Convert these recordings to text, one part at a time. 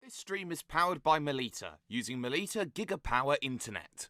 This stream is powered by Melita, using Melita Gigapower Internet.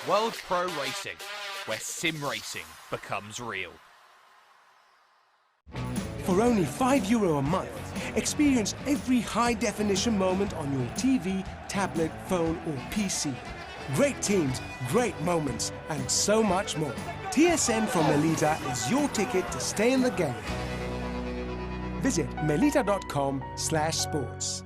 World Pro Racing, where sim racing becomes real. For only €5 a month, experience every high-definition moment on your TV, tablet, phone or PC. Great teams, great moments, and so much more. TSN from Melita is your ticket to stay in the game. Visit melita.com/sports.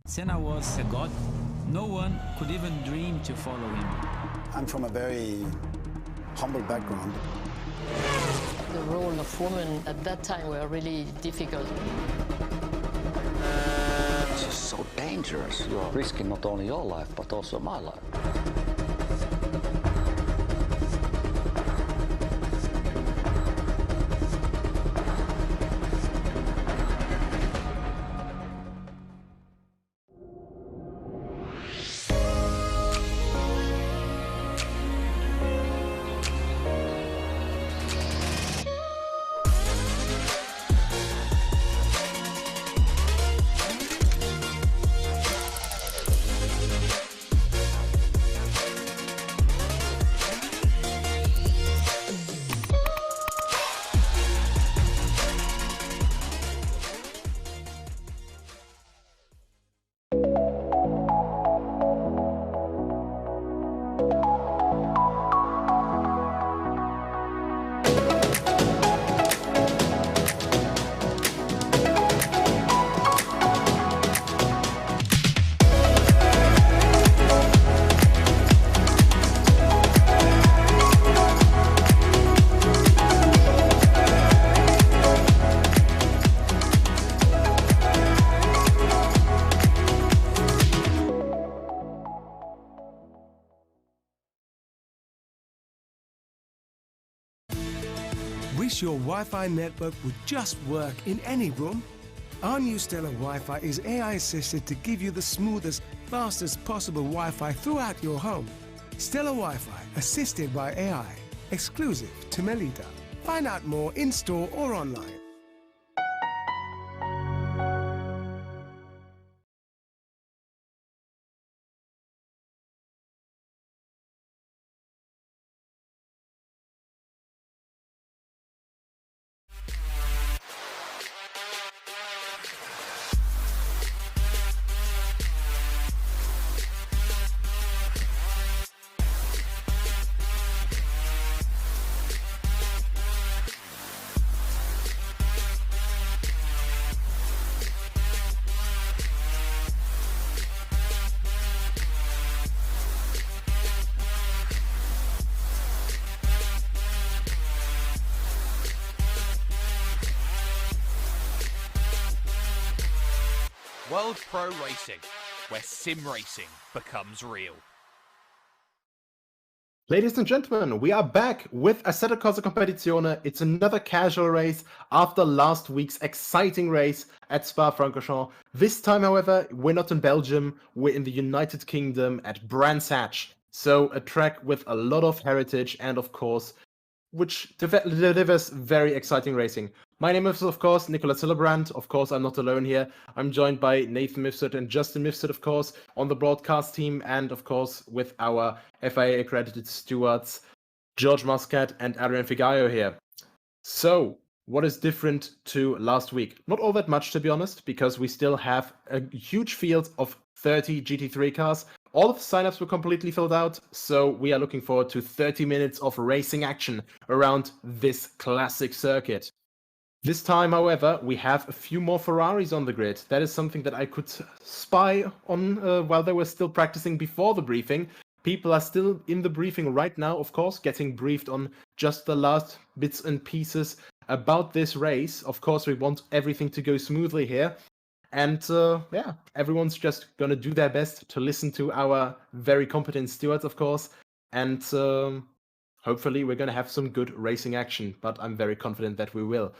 Senna was a god. No one could even dream to follow him. I'm from a very humble background. The role of women at that time were really difficult. This is so dangerous. You are risking not only your life, but also my life. Wish your Wi-Fi network would just work in any room? Our new Stellar Wi-Fi is AI assisted to give you the smoothest, fastest possible Wi-Fi throughout your home. Stellar Wi-Fi, assisted by AI, exclusive to Melita. Find out more in-store or online. World Pro Racing, where sim racing becomes real. Ladies and gentlemen, we are back with Assetto Corsa Competizione. It's another casual race after last week's exciting race at Spa-Francorchamps. This time, however, we're not in Belgium, we're in the United Kingdom at Brands Hatch. So a track with a lot of heritage and, of course, which delivers very exciting racing. My name is, of course, Nicolas Hillebrand. Of course, I'm not alone here. I'm joined by Nathan Mifsud and Justin Mifsud, of course, on the broadcast team, and, of course, with our FIA-accredited stewards, George Muscat and Adrian Figallo here. So, what is different to last week? Not all that much, to be honest, because we still have a huge field of 30 GT3 cars. All of the signups were completely filled out, so we are looking forward to 30 minutes of racing action around this classic circuit. This time, however, we have a few more Ferraris on the grid. That is something that I could spy on while they were still practicing before the briefing. People are still in the briefing right now, of course, getting briefed on just the last bits and pieces about this race. Of course, we want everything to go smoothly here. And yeah, everyone's just going to do their best to listen to our very competent stewards, of course. And hopefully we're going to have some good racing action, but I'm very confident that we will.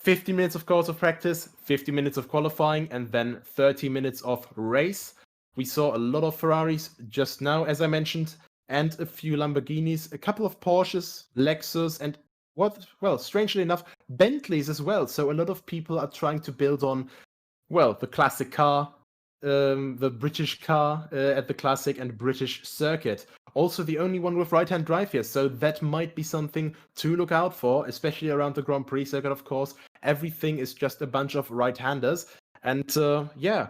50 minutes, of course, of practice, 50 minutes of qualifying, and then 30 minutes of race. We saw a lot of Ferraris just now, as I mentioned, and a few Lamborghinis, a couple of Porsches, Lexus, and well, strangely enough, Bentleys as well. So a lot of people are trying to build on, well, the classic car, the British car at the classic and British circuit. Also the only one with right-hand drive here, so that might be something to look out for, especially around the Grand Prix circuit, of course. Everything is just a bunch of right-handers, and yeah.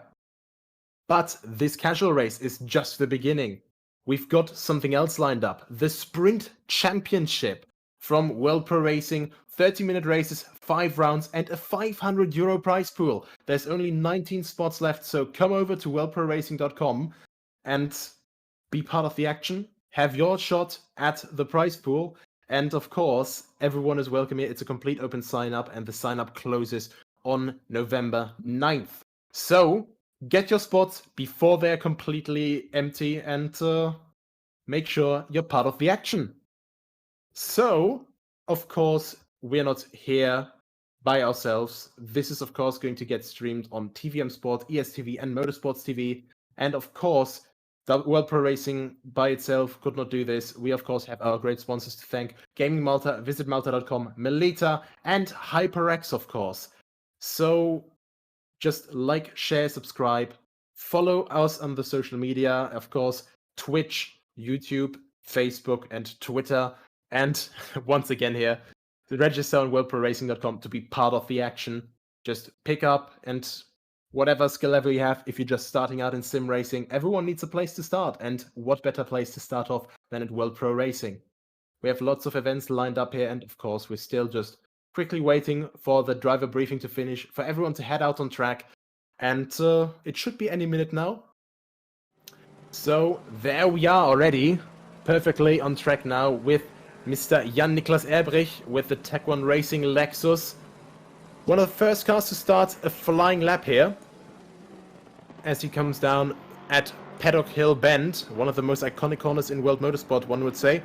But this casual race is just the beginning. We've got something else lined up, the Sprint Championship from World Pro Racing, 30-minute races, 5 rounds, and a €500 prize pool. There's only 19 spots left, so come over to worldproracing.com and be part of the action. Have your shot at the prize pool. And of course, everyone is welcome here. It's a complete open sign-up, and the sign-up closes on November 9th. So, get your spots before they're completely empty, and make sure you're part of the action. So, of course, we're not here by ourselves. This is, of course, going to get streamed on TVM Sport, ESTV, and Motorsports TV. And of course, the World Pro Racing by itself could not do this. We, of course, have our great sponsors to thank: Gaming Malta, visitmalta.com, Melita, and HyperX, of course. So just like, share, subscribe, follow us on the social media, of course, Twitch, YouTube, Facebook, and Twitter. And once again here, register on worldproracing.com to be part of the action. Just pick up and whatever skill level you have, if you're just starting out in sim racing, everyone needs a place to start. And what better place to start off than at World Pro Racing? We have lots of events lined up here, and of course, we're still just quickly waiting for the driver briefing to finish, for everyone to head out on track. And it should be any minute now. So there we are already, perfectly on track now with Mr. Jan-Niklas Erbrich with the Tech 1 Racing Lexus. One of the first cars to start a flying lap here, as he comes down at Paddock Hill Bend, one of the most iconic corners in world motorsport, one would say,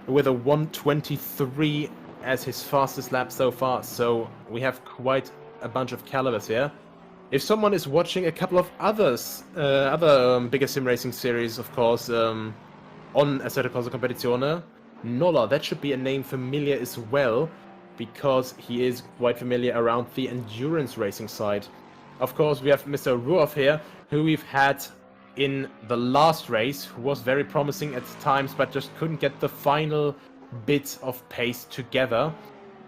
with a 1:23 as his fastest lap so far, so we have quite a bunch of calibers here. If someone is watching a couple of other bigger sim racing series, of course, on Assetto Corsa Competizione, Nolla, that should be a name familiar as well, because he is quite familiar around the endurance racing side. Of course, we have Mr. Ruoff here, who we've had in the last race, who was very promising at times, but just couldn't get the final bit of pace together.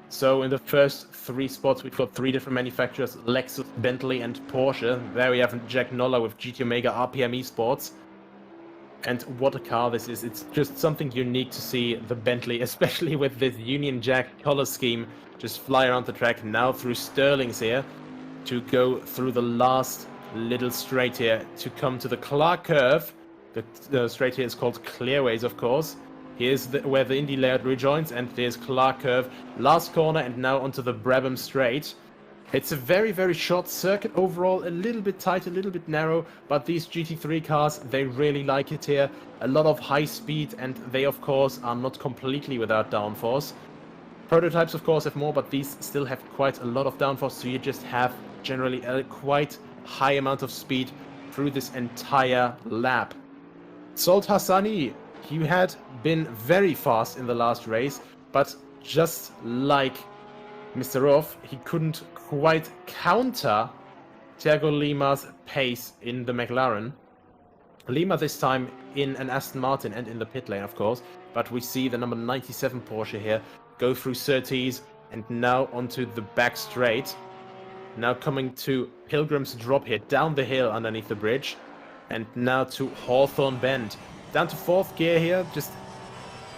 So in the first 3 spots, we've got 3 different manufacturers, Lexus, Bentley, and Porsche. There we have Jack Nolla with GT Omega RPM Esports. And what a car this is. It's just something unique to see the Bentley, especially with this Union Jack color scheme, just fly around the track now through Sterling's here to go through the last little straight here to come to the Clark curve. The straight here is called Clearways, of course. Here's where the Indy layout rejoins, and there's Clark curve, last corner, and now onto the Brabham straight. It's a very, very short circuit overall, a little bit tight, a little bit narrow, but these GT3 cars, they really like it here. A lot of high speed, and they, of course, are not completely without downforce. Prototypes, of course, have more, but these still have quite a lot of downforce, so you just have generally a quite high amount of speed through this entire lap. Salt Hassani, he had been very fast in the last race, but just like Mr. Ruoff, he couldn't quite counter Thiago Lima's pace in the McLaren. Lima this time in an Aston Martin and in the pit lane, of course, but we see the number 97 Porsche here go through Surtees and now onto the back straight. Now coming to Pilgrim's Drop here, down the hill underneath the bridge, and now to Hawthorne Bend. Down to 4th gear here, just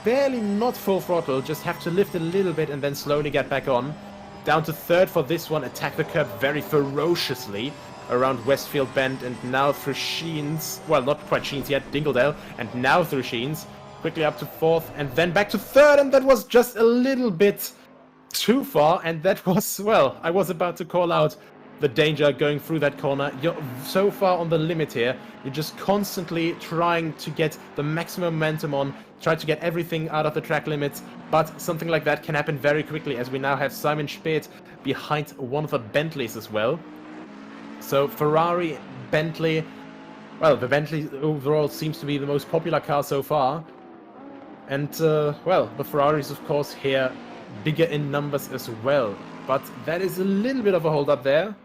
barely not full throttle, just have to lift a little bit and then slowly get back on. Down to 3rd for this one, attack the curb very ferociously around Westfield Bend, and now through Sheens, well, not quite Sheens yet, Dingledale, and now through Sheens, quickly up to 4th, and then back to 3rd, and that was just a little bit too far, and that was, well, I was about to call out the danger going through that corner. You're so far on the limit here, you're just constantly trying to get the maximum momentum on, try to get everything out of the track limits, but something like that can happen very quickly, as we now have Simon Speth behind one of the Bentleys as well. So Ferrari, Bentley, well, the Bentley overall seems to be the most popular car so far, and well, the Ferraris of course here bigger in numbers as well, but that is a little bit of a hold up there.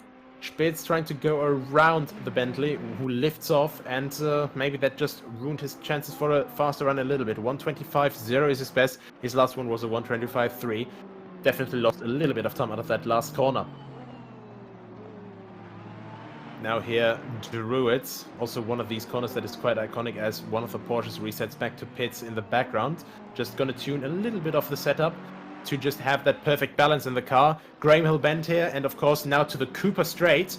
Speth's trying to go around the Bentley, who lifts off, and maybe that just ruined his chances for a faster run a little bit. 125.0 is his best. His last one was a 125.3. Definitely lost a little bit of time out of that last corner. Now here, Druids, also one of these corners that is quite iconic, as one of the Porsches resets back to pits in the background. Just gonna tune a little bit off the setup to just have that perfect balance in the car. Graham Hill Bend here, and of course now to the Cooper Straight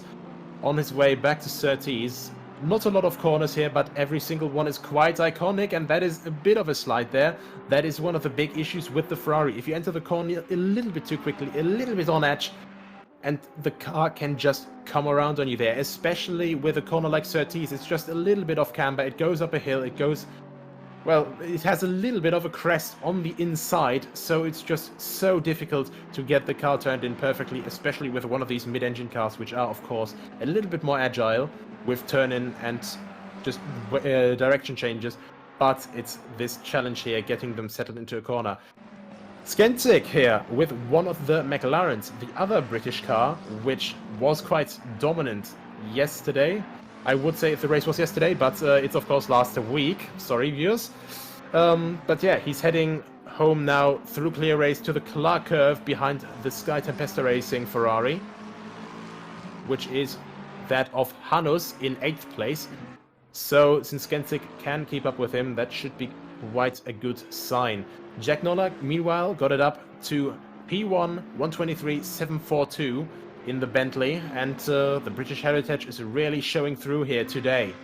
on his way back to Surtees. Not a lot of corners here, but every single one is quite iconic, and that is a bit of a slide there. That is one of the big issues with the Ferrari. If you enter the corner a little bit too quickly, a little bit on edge, and the car can just come around on you there, especially with a corner like Surtees. It's just a little bit off camber, it goes up a hill, it goes, well, it has a little bit of a crest on the inside, so it's just so difficult to get the car turned in perfectly, especially with one of these mid-engine cars, which are, of course, a little bit more agile with turn-in and just direction changes, but it's this challenge here, getting them settled into a corner. Skentic here with one of the McLarens, the other British car, which was quite dominant yesterday. I would say if the race was yesterday, but it's of course last week. Sorry, viewers. But yeah, he's heading home now through clear race to the Clark curve behind the Sky Tempesta Racing Ferrari, which is that of Hanus in 8th place. So since Skentic can keep up with him, that should be quite a good sign. Jack Nolla, meanwhile, got it up to P1 123.742 in the Bentley, and the British heritage is really showing through here today.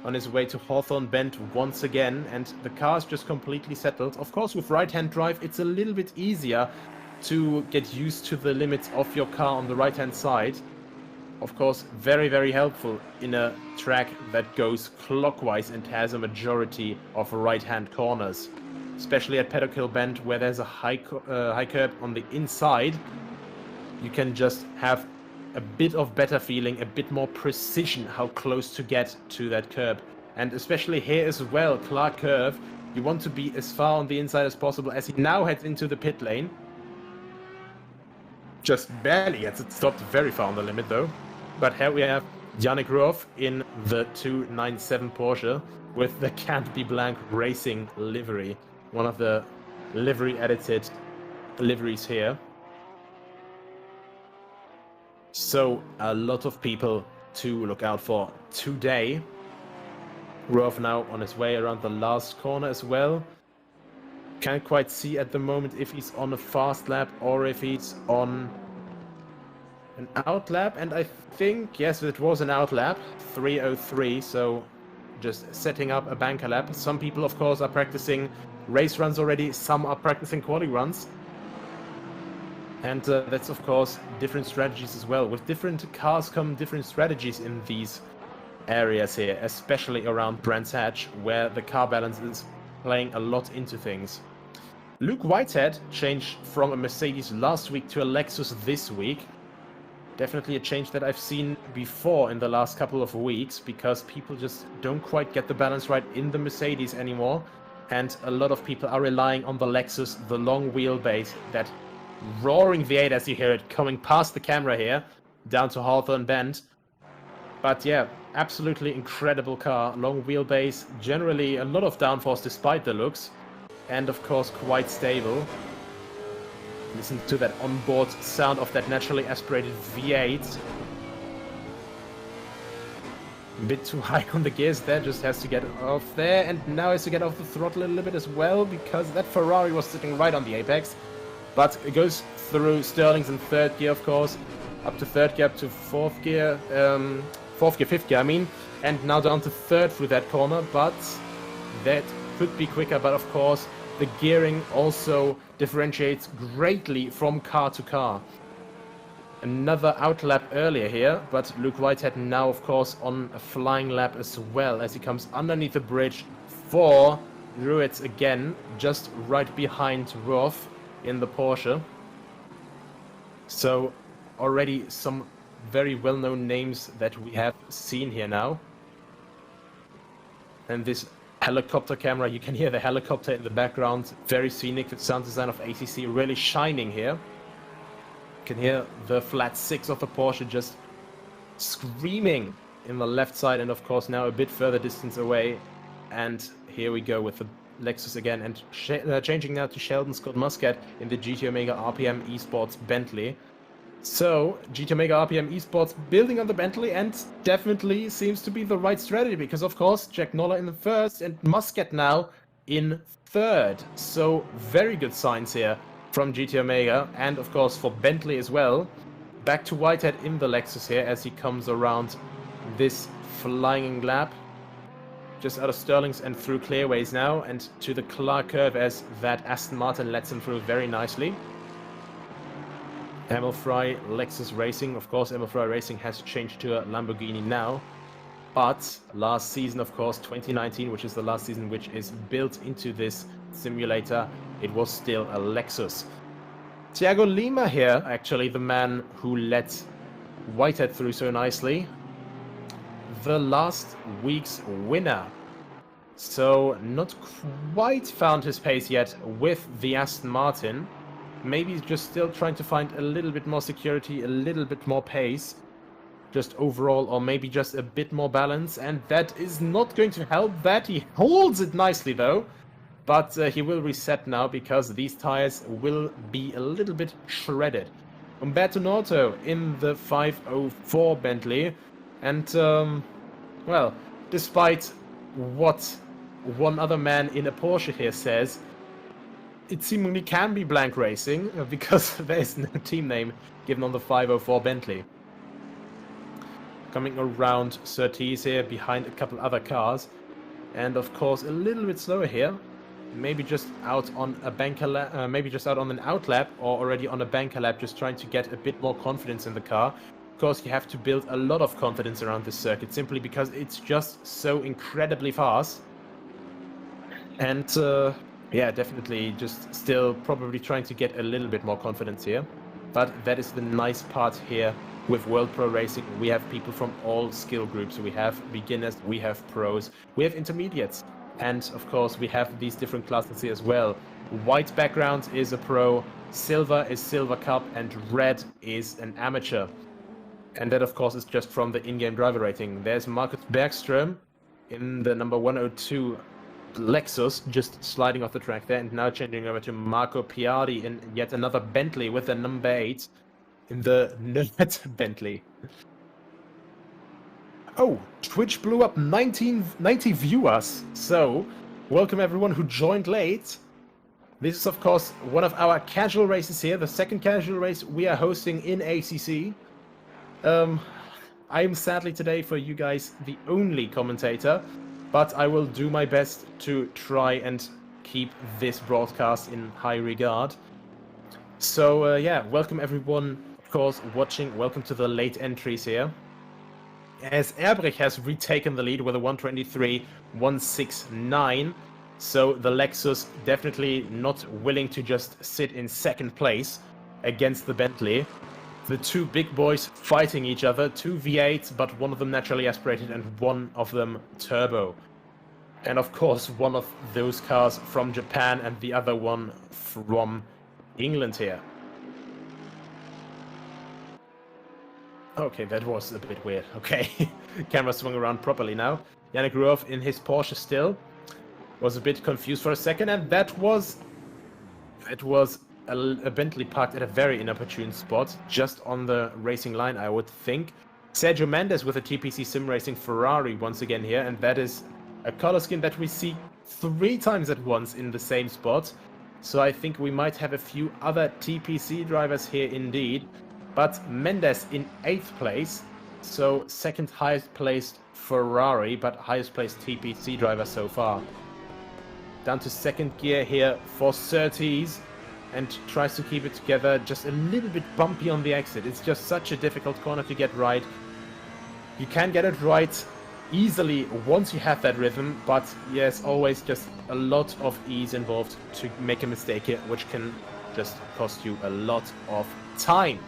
On his way to Hawthorne Bend once again, and the car's just completely settled. Of course, with right-hand drive, it's a little bit easier to get used to the limits of your car on the right-hand side. Of course, very, very helpful in a track that goes clockwise and has a majority of right-hand corners. especially at Paddock Hill Bend, where there's a high curb on the inside. You can just have a bit of better feeling, a bit more precision how close to get to that curb. And especially here as well, Clark Curve, you want to be as far on the inside as possible as he now heads into the pit lane. Just barely gets it stopped very far on the limit though. But here we have Yannick Ruoff in the 297 Porsche with the Can't Be Blank Racing livery. One of the livery edited liveries here. So a lot of people to look out for today. Ruoff now on his way around the last corner as well. Can't quite see at the moment if he's on a fast lap or if he's on an out lap. And I think, yes, it was an out lap, 3:03, so just setting up a banker lap. Some people, of course, are practicing race runs already. Some are practicing quali runs. And that's, of course, different strategies as well. With different cars come different strategies in these areas here, especially around Brands Hatch, where the car balance is playing a lot into things. Luke Whitehead changed from a Mercedes last week to a Lexus this week. Definitely a change that I've seen before in the last couple of weeks, because people just don't quite get the balance right in the Mercedes anymore. And a lot of people are relying on the Lexus, the long wheelbase, that roaring V8 as you hear it coming past the camera here, down to Hawthorne Bend. But yeah, absolutely incredible car, long wheelbase, generally a lot of downforce despite the looks, and of course quite stable. Listen to that onboard sound of that naturally aspirated V8. A bit too high on the gears there, just has to get off there, and now has to get off the throttle a little bit as well, because that Ferrari was sitting right on the apex. But it goes through Sterling's in third gear, of course, up to third gear, up to fourth gear, fifth gear, I mean, and now down to third through that corner, but that could be quicker. But of course, the gearing also differentiates greatly from car to car. Another out lap earlier here, but Luke Whitehead now, of course, on a flying lap as well, as he comes underneath the bridge for Ruiz again, just right behind Ruoff in the Porsche. So already some very well-known names that we have seen here now. And this helicopter camera, you can hear the helicopter in the background, very scenic. The sound design of ACC really shining here. You can hear the flat six of the Porsche just screaming in the left side, and of course now a bit further distance away. And here we go with the Lexus again, and changing now to Sheldon Scott Muscat in the GT Omega RPM Esports Bentley. So, GT Omega RPM Esports building on the Bentley, and definitely seems to be the right strategy, because of course Jack Noller in the first and Muscat now in third. So, very good signs here from GT Omega, and of course for Bentley as well. Back to Whitehead in the Lexus here as he comes around this flying lap. Just out of Sterling's and through clearways now, and to the Clark Curve as that Aston Martin lets him through very nicely. Emil Frey, Lexus Racing. Of course, Emil Frey Racing has changed to a Lamborghini now. But last season, of course, 2019, which is the last season which is built into this simulator, it was still a Lexus. Thiago Lima here, actually the man who let Whitehead through so nicely. The last week's winner. So not quite found his pace yet with the Aston Martin. Maybe he's just still trying to find a little bit more security, a little bit more pace, just overall, or maybe just a bit more balance, and that is not going to help that. He holds it nicely though, but he will reset now because these tires will be a little bit shredded. Umberto Noto in the 504 Bentley, and well, despite what one other man in a Porsche here says, it seemingly can be blank racing, because there is no team name given on the 504 Bentley. Coming around Surtees here, behind a couple other cars. And of course, a little bit slower here. Maybe just out on a banker lap, maybe just out on an out lap, or already on a banker lap, just trying to get a bit more confidence in the car. Of course, you have to build a lot of confidence around this circuit, simply because it's just so incredibly fast. And Yeah, definitely just still probably trying to get a little bit more confidence here. But that is the nice part here with World Pro Racing. We have people from all skill groups. We have beginners, we have pros, we have intermediates. And of course, we have these different classes here as well. White background is a pro, silver is Silver Cup, and red is an amateur. And that, of course, is just from the in-game driver rating. There's Marcus Bergström in the number 102 Lexus, just sliding off the track there, and now changing over to Marco Piardi in yet another Bentley with the number 8 in the Nerd Bentley. Oh, Twitch blew up 90 viewers. So, welcome everyone who joined late. This is, of course, one of our casual races here, the second casual race we are hosting in ACC. I am sadly today for you guys the only commentator, but I will do my best to try and keep this broadcast in high regard. So, yeah, welcome everyone, of course, watching. Welcome to the late entries here. As Erbrich has retaken the lead with a 123.169, so the Lexus definitely not willing to just sit in second place against the Bentley. The two big boys fighting each other, two V8s, but one of them naturally aspirated and one of them turbo. And of course, one of those cars from Japan and the other one from England here. Okay, that was a bit weird. Okay, camera swung around properly now. Yannick Ruoff in his Porsche still. Was a bit confused for a second, and that was a Bentley parked at a very inopportune spot, just on the racing line, I would think. Sergio Mendes with a TPC Sim Racing Ferrari once again here, and that is a color scheme that we see 3 times at once in the same spot. So I think we might have a few other TPC drivers here indeed. But Mendes in 8th place, so second highest placed Ferrari, but highest placed TPC driver so far. Down to second gear here for Surtees, and tries to keep it together, just a little bit bumpy on the exit. It's just such a difficult corner to get right. You can get it right easily once you have that rhythm, but yes, always just a lot of ease involved to make a mistake here, which can just cost you a lot of time.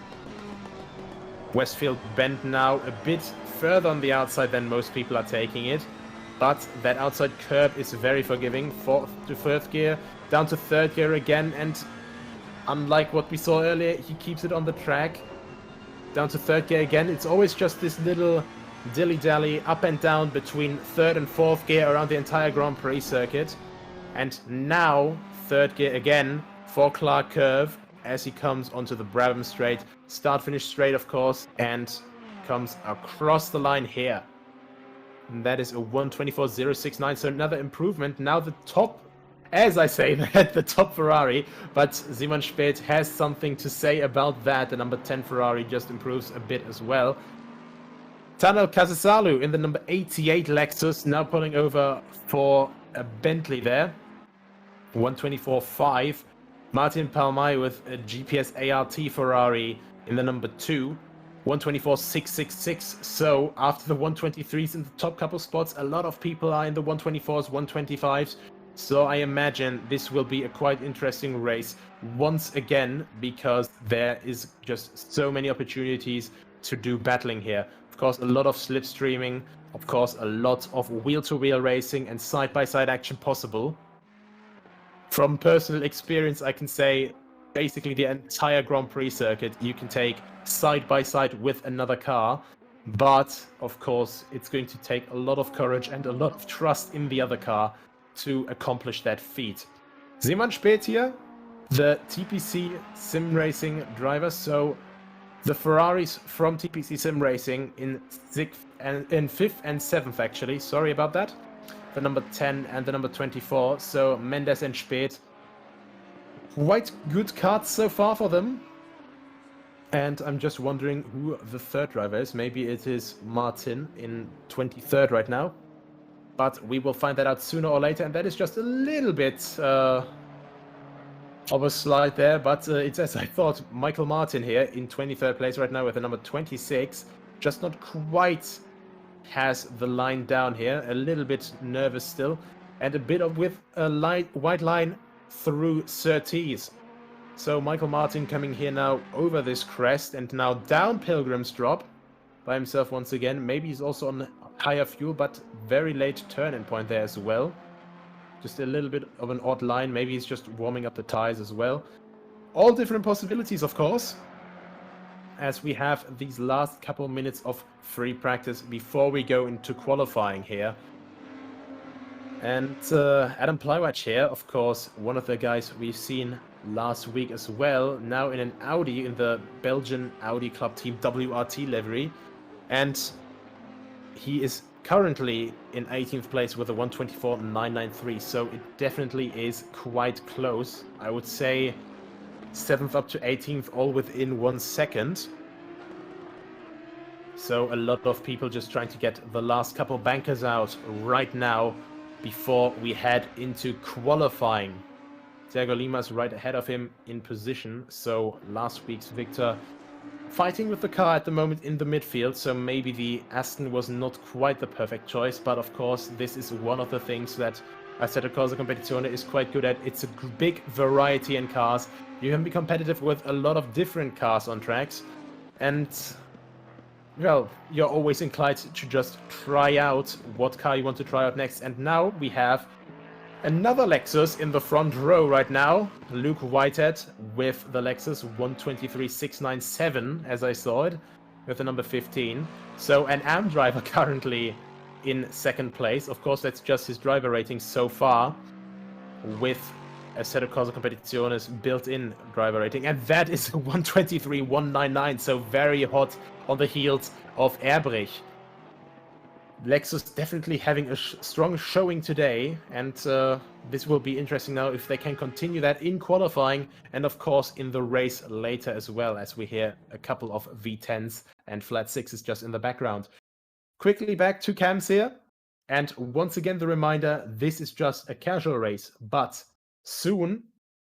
Westfield Bend now a bit further on the outside than most people are taking it, but that outside curb is very forgiving. 4th to 3rd gear, down to 3rd gear again, and unlike what we saw earlier, he keeps it on the track. Down to 3rd gear again. It's always just this little dilly-dally up and down between 3rd and 4th gear around the entire Grand Prix circuit. And now 3rd gear again for Clark Curve as he comes onto the Brabham straight. Start-finish straight, of course, and comes across the line here. And that is a 124.069, so another improvement. Now the top, as I say that, the top Ferrari, but Simon Speth has something to say about that. The number 10 Ferrari just improves a bit as well. Tanel Kazasalu in the number 88 Lexus, now pulling over for a Bentley there. 124.5. Martin Palmay with a GPS ART Ferrari in the number 2. 124.666. So after the 123s in the top couple spots, a lot of people are in the 124s, 125s. So I imagine this will be a quite interesting race once again, because there is just so many opportunities to do battling here. Of course, a lot of slipstreaming, of course, a lot of wheel-to-wheel racing and side-by-side action possible. From personal experience, I can say basically the entire Grand Prix circuit you can take side-by-side with another car. But, of course, it's going to take a lot of courage and a lot of trust in the other car to accomplish that feat. Simon Speth here, the TPC Sim Racing driver. So the Ferraris from TPC Sim Racing in 5th and 7th actually. Sorry about that. The number 10 and the number 24. So Mendes and Speth. Quite good cards so far for them. And I'm just wondering who the third driver is. Maybe it is Martin in 23rd right now. But we will find that out sooner or later. And that is just a little bit of a slide there. But it's as I thought. Michael Martin here in 23rd place right now with the number 26. Just not quite has the line down here. A little bit nervous still. And a bit of with a white line through Surtees. So Michael Martin coming here now over this crest and now down Pilgrim's Drop by himself once again. Maybe he's also on higher fuel, but very late turn-in point there as well. Just a little bit of an odd line. Maybe he's just warming up the tires as well. All different possibilities, of course, as we have these last couple minutes of free practice before we go into qualifying here. And Adam Plywatch here, of course, one of the guys we've seen last week as well, now in an Audi, in the Belgian Audi Club Team WRT livery. And he is currently in 18th place with a 1:24.993, so it definitely is quite close. I would say 7th up to 18th, all within 1 second. So a lot of people just trying to get the last couple bankers out right now before we head into qualifying. Thiago Lima's right ahead of him in position, so last week's victor fighting with the car at the moment in the midfield, so maybe the Aston was not quite the perfect choice, but of course this is one of the things that Assetto Corsa Competizione is quite good at. It's a big variety in cars. You can be competitive with a lot of different cars on tracks, and well, you're always inclined to just try out what car you want to try out next. And now we have another Lexus in the front row right now. Luke Whitehead with the Lexus 123.697, as I saw it, with the number 15. So an AM driver currently in second place. Of course, that's just his driver rating so far, with Assetto Corsa Competizione's built-in driver rating. And that is 123.199, so very hot on the heels of Erbrich. Lexus definitely having a strong showing today, and this will be interesting now if they can continue that in qualifying and of course in the race later as well, as we hear a couple of V10s and flat sixes just in the background. Quickly back to cams here, and once again the reminder, this is just a casual race, but soon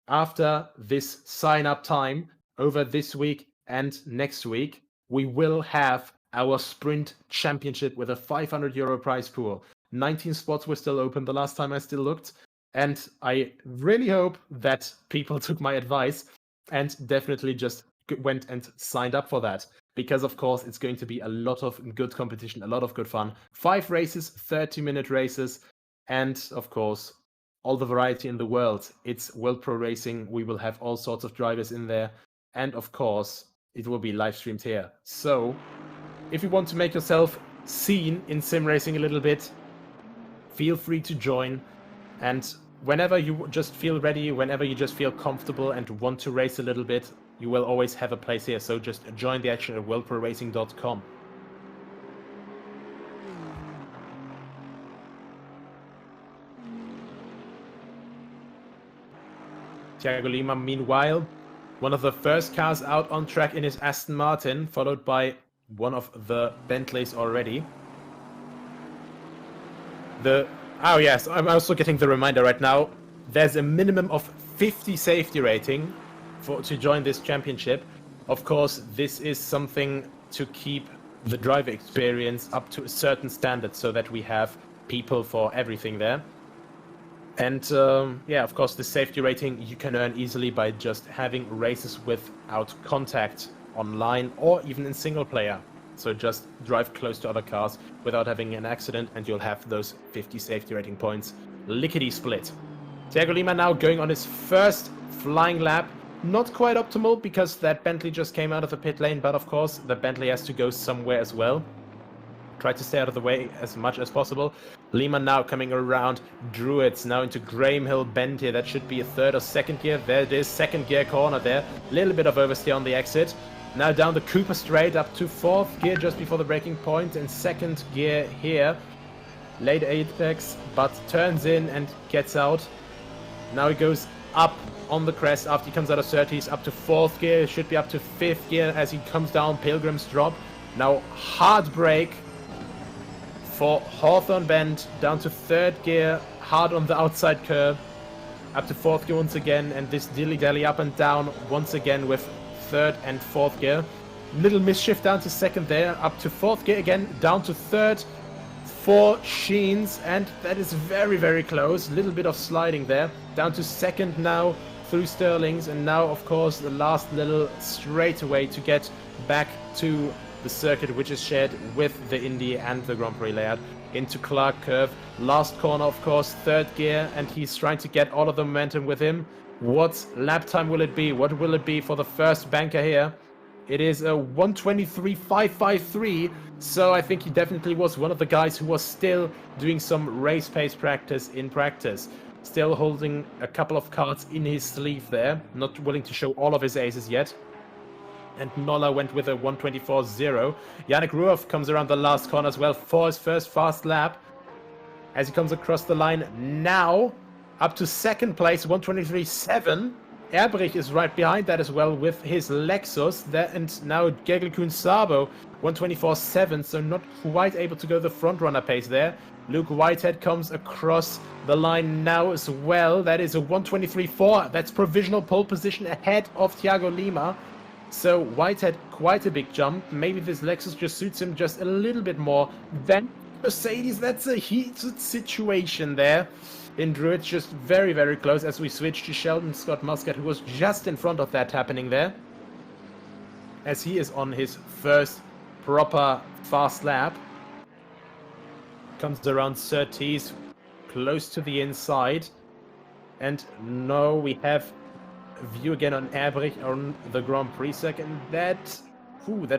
after this sign-up time over this week and next week, we will have our sprint championship with a €500 prize pool. 19 spots were still open the last time I still looked, and I really hope that people took my advice and definitely just went and signed up for that, because of course it's going to be a lot of good competition, a lot of good fun. 5 races, 30-minute races, and of course all the variety in the world. It's World Pro Racing. We will have all sorts of drivers in there, and of course it will be live streamed here. So if you want to make yourself seen in sim racing a little bit, feel free to join. And whenever you just feel ready, whenever you just feel comfortable and want to race a little bit, you will always have a place here. So just join the action at worldproracing.com. Thiago Lima, meanwhile, one of the first cars out on track in his Aston Martin, followed by one of the Bentleys already. Oh yes, I'm also getting the reminder right now. There's a minimum of 50 safety rating to join this championship. Of course, this is something to keep the driver experience up to a certain standard, so that we have people for everything there. And yeah, of course, the safety rating you can earn easily by just having races without contact online or even in single player. So just drive close to other cars without having an accident, and you'll have those 50 safety rating points lickety split. Thiago Lima now going on his first flying lap. Not quite optimal because that Bentley just came out of the pit lane, but of course the Bentley has to go somewhere as well. Try to stay out of the way as much as possible. Lima now coming around Druids, now into Graham Hill Bend here. That should be a third or second gear. There it is, second gear corner there. Little bit of oversteer on the exit. Now down the Cooper straight up to fourth gear just before the braking point, and second gear here. Late apex, but turns in and gets out. Now he goes up on the crest after he comes out of 30s, up to fourth gear. Should be up to fifth gear as he comes down Pilgrim's Drop. Now hard brake for Hawthorne Bend, down to third gear, hard on the outside curb, up to fourth gear once again, and this dilly-dally up and down once again with third and fourth gear. Little misshift down to second there, up to fourth gear again, down to third, for Sheens, and that is very, very close. A little bit of sliding there. Down to second now through Sterling's, and now, of course, the last little straightaway to get back to the circuit, which is shared with the Indy and the Grand Prix layout, into Clark Curve. Last corner, of course, third gear, and he's trying to get all of the momentum with him. What lap time will it be? What will it be for the first banker here? It is a 1:23.553, so I think he definitely was one of the guys who was still doing some race pace practice in practice. Still holding a couple of cards in his sleeve there, not willing to show all of his aces yet. And Nolla went with a 1:24.0. Yannick Ruoff comes around the last corner as well for his first fast lap. As he comes across the line now, up to second place, 1:23.7. Erbrich is right behind that as well with his Lexus. And now Geglekun Sabo, 1:24.7, so not quite able to go the front runner pace there. Luke Whitehead comes across the line now as well. That is a 1:23.4. That's provisional pole position ahead of Thiago Lima. So Whitehead, quite a big jump. Maybe this Lexus just suits him just a little bit more than Mercedes. That's a heated situation there. In Druids, just very, very close as we switch to Sheldon Scott Muscat, who was just in front of that happening there. As he is on his first proper fast lap. Comes around Surtees, close to the inside. And now we have a view again on Erbrich on the Grand Prix second. That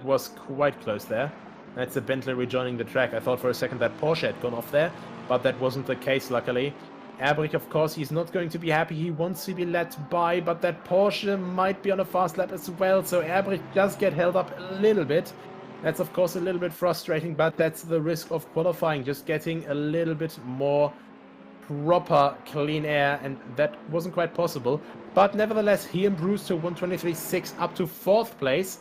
was quite close there. That's a Bentley rejoining the track. I thought for a second that Porsche had gone off there, but that wasn't the case, luckily. Erbrich, of course, he's not going to be happy. He wants to be let by, but that Porsche might be on a fast lap as well, so Erbrich does get held up a little bit. That's, of course, a little bit frustrating, but that's the risk of qualifying, just getting a little bit more proper clean air, and that wasn't quite possible. But nevertheless, he improves to 1:23.6 up to 4th place.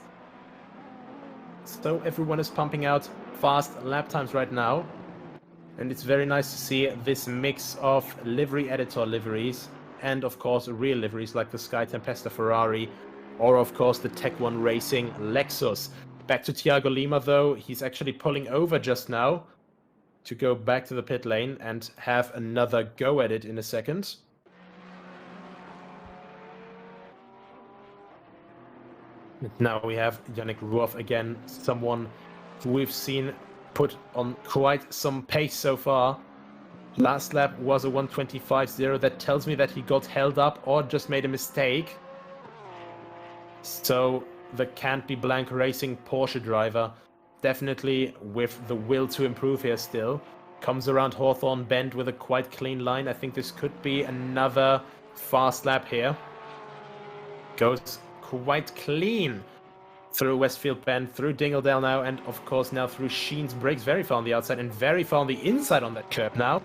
So everyone is pumping out fast lap times right now. And it's very nice to see this mix of livery editor liveries and, of course, real liveries like the Sky Tempesta Ferrari or, of course, the Tech 1 Racing Lexus. Back to Thiago Lima, though. He's actually pulling over just now to go back to the pit lane and have another go at it in a second. And now we have Yannick Ruoff again, someone who we've seen put on quite some pace so far. Last lap was a 1:25.0. That tells me that he got held up or just made a mistake. So the Can't Be Blank Racing Porsche driver, definitely with the will to improve here still. Comes around Hawthorne Bend with a quite clean line. I think this could be another fast lap here. Goes quite clean through Westfield Bend, through Dingledale now, and of course now through Sheens. Brakes very far on the outside and very far on the inside on that curb now.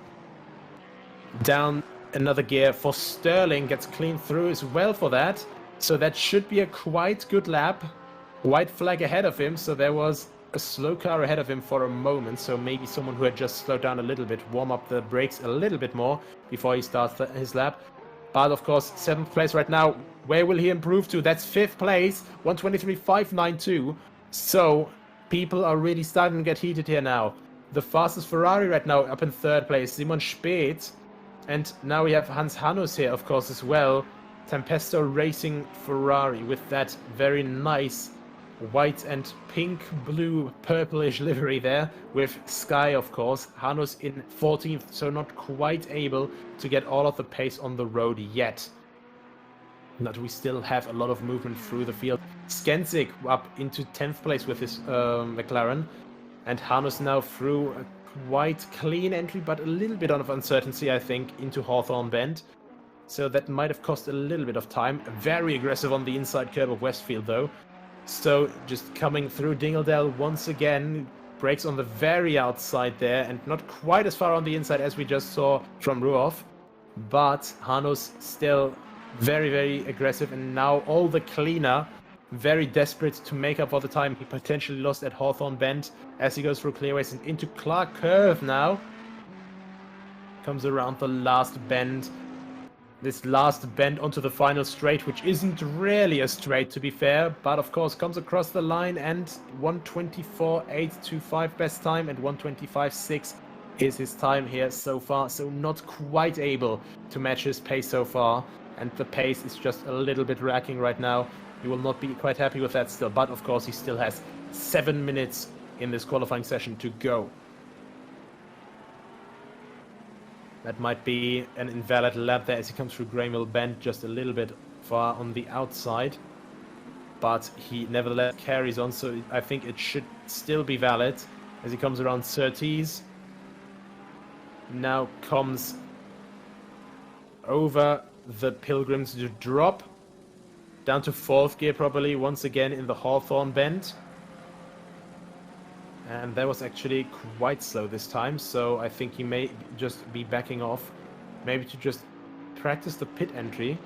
Down another gear for Sterling, gets clean through as well for that. So that should be a quite good lap. White flag ahead of him, so there was a slow car ahead of him for a moment, so maybe someone who had just slowed down a little bit, warm up the brakes a little bit more before he starts his lap. But of course, 7th place right now. Where will he improve to? That's 5th place, 1:23.592. So people are really starting to get heated here now. The fastest Ferrari right now up in 3rd place, Simon Speth. And now we have Hans Hanus here, of course, as well. Tempesto Racing Ferrari with that very nice white and pink, blue, purplish livery there with Sky, of course. Hanus in 14th, so not quite able to get all of the pace on the road yet. But we still have a lot of movement through the field. Skensik up into 10th place with his McLaren. And Hanus now through a quite clean entry, but a little bit of uncertainty, I think, into Hawthorne Bend. So that might have cost a little bit of time. Very aggressive on the inside curb of Westfield, though. So just coming through Dingledale once again. Brakes on the very outside there, and not quite as far on the inside as we just saw from Ruoff. But Hanus still very, very aggressive, and now all the cleaner. Very desperate to make up for the time he potentially lost at Hawthorne Bend as he goes through clearways and into Clark Curve now. Comes around the last bend. This last bend onto the final straight, which isn't really a straight to be fair, but of course comes across the line and 1:24.825 best time and 1:25.6 is his time here so far, so not quite able to match his pace so far, and the pace is just a little bit racking right now. He will not be quite happy with that still, but of course he still has 7 minutes in this qualifying session to go. That might be an invalid lap there as he comes through Greymill Bend, just a little bit far on the outside, but he nevertheless carries on, so I think it should still be valid as he comes around Surtees. Now comes over the Pilgrims to drop down to 4th gear probably once again in the Hawthorne Bend. And that was actually quite slow this time, so I think he may just be backing off. Maybe to just practice the pit entry.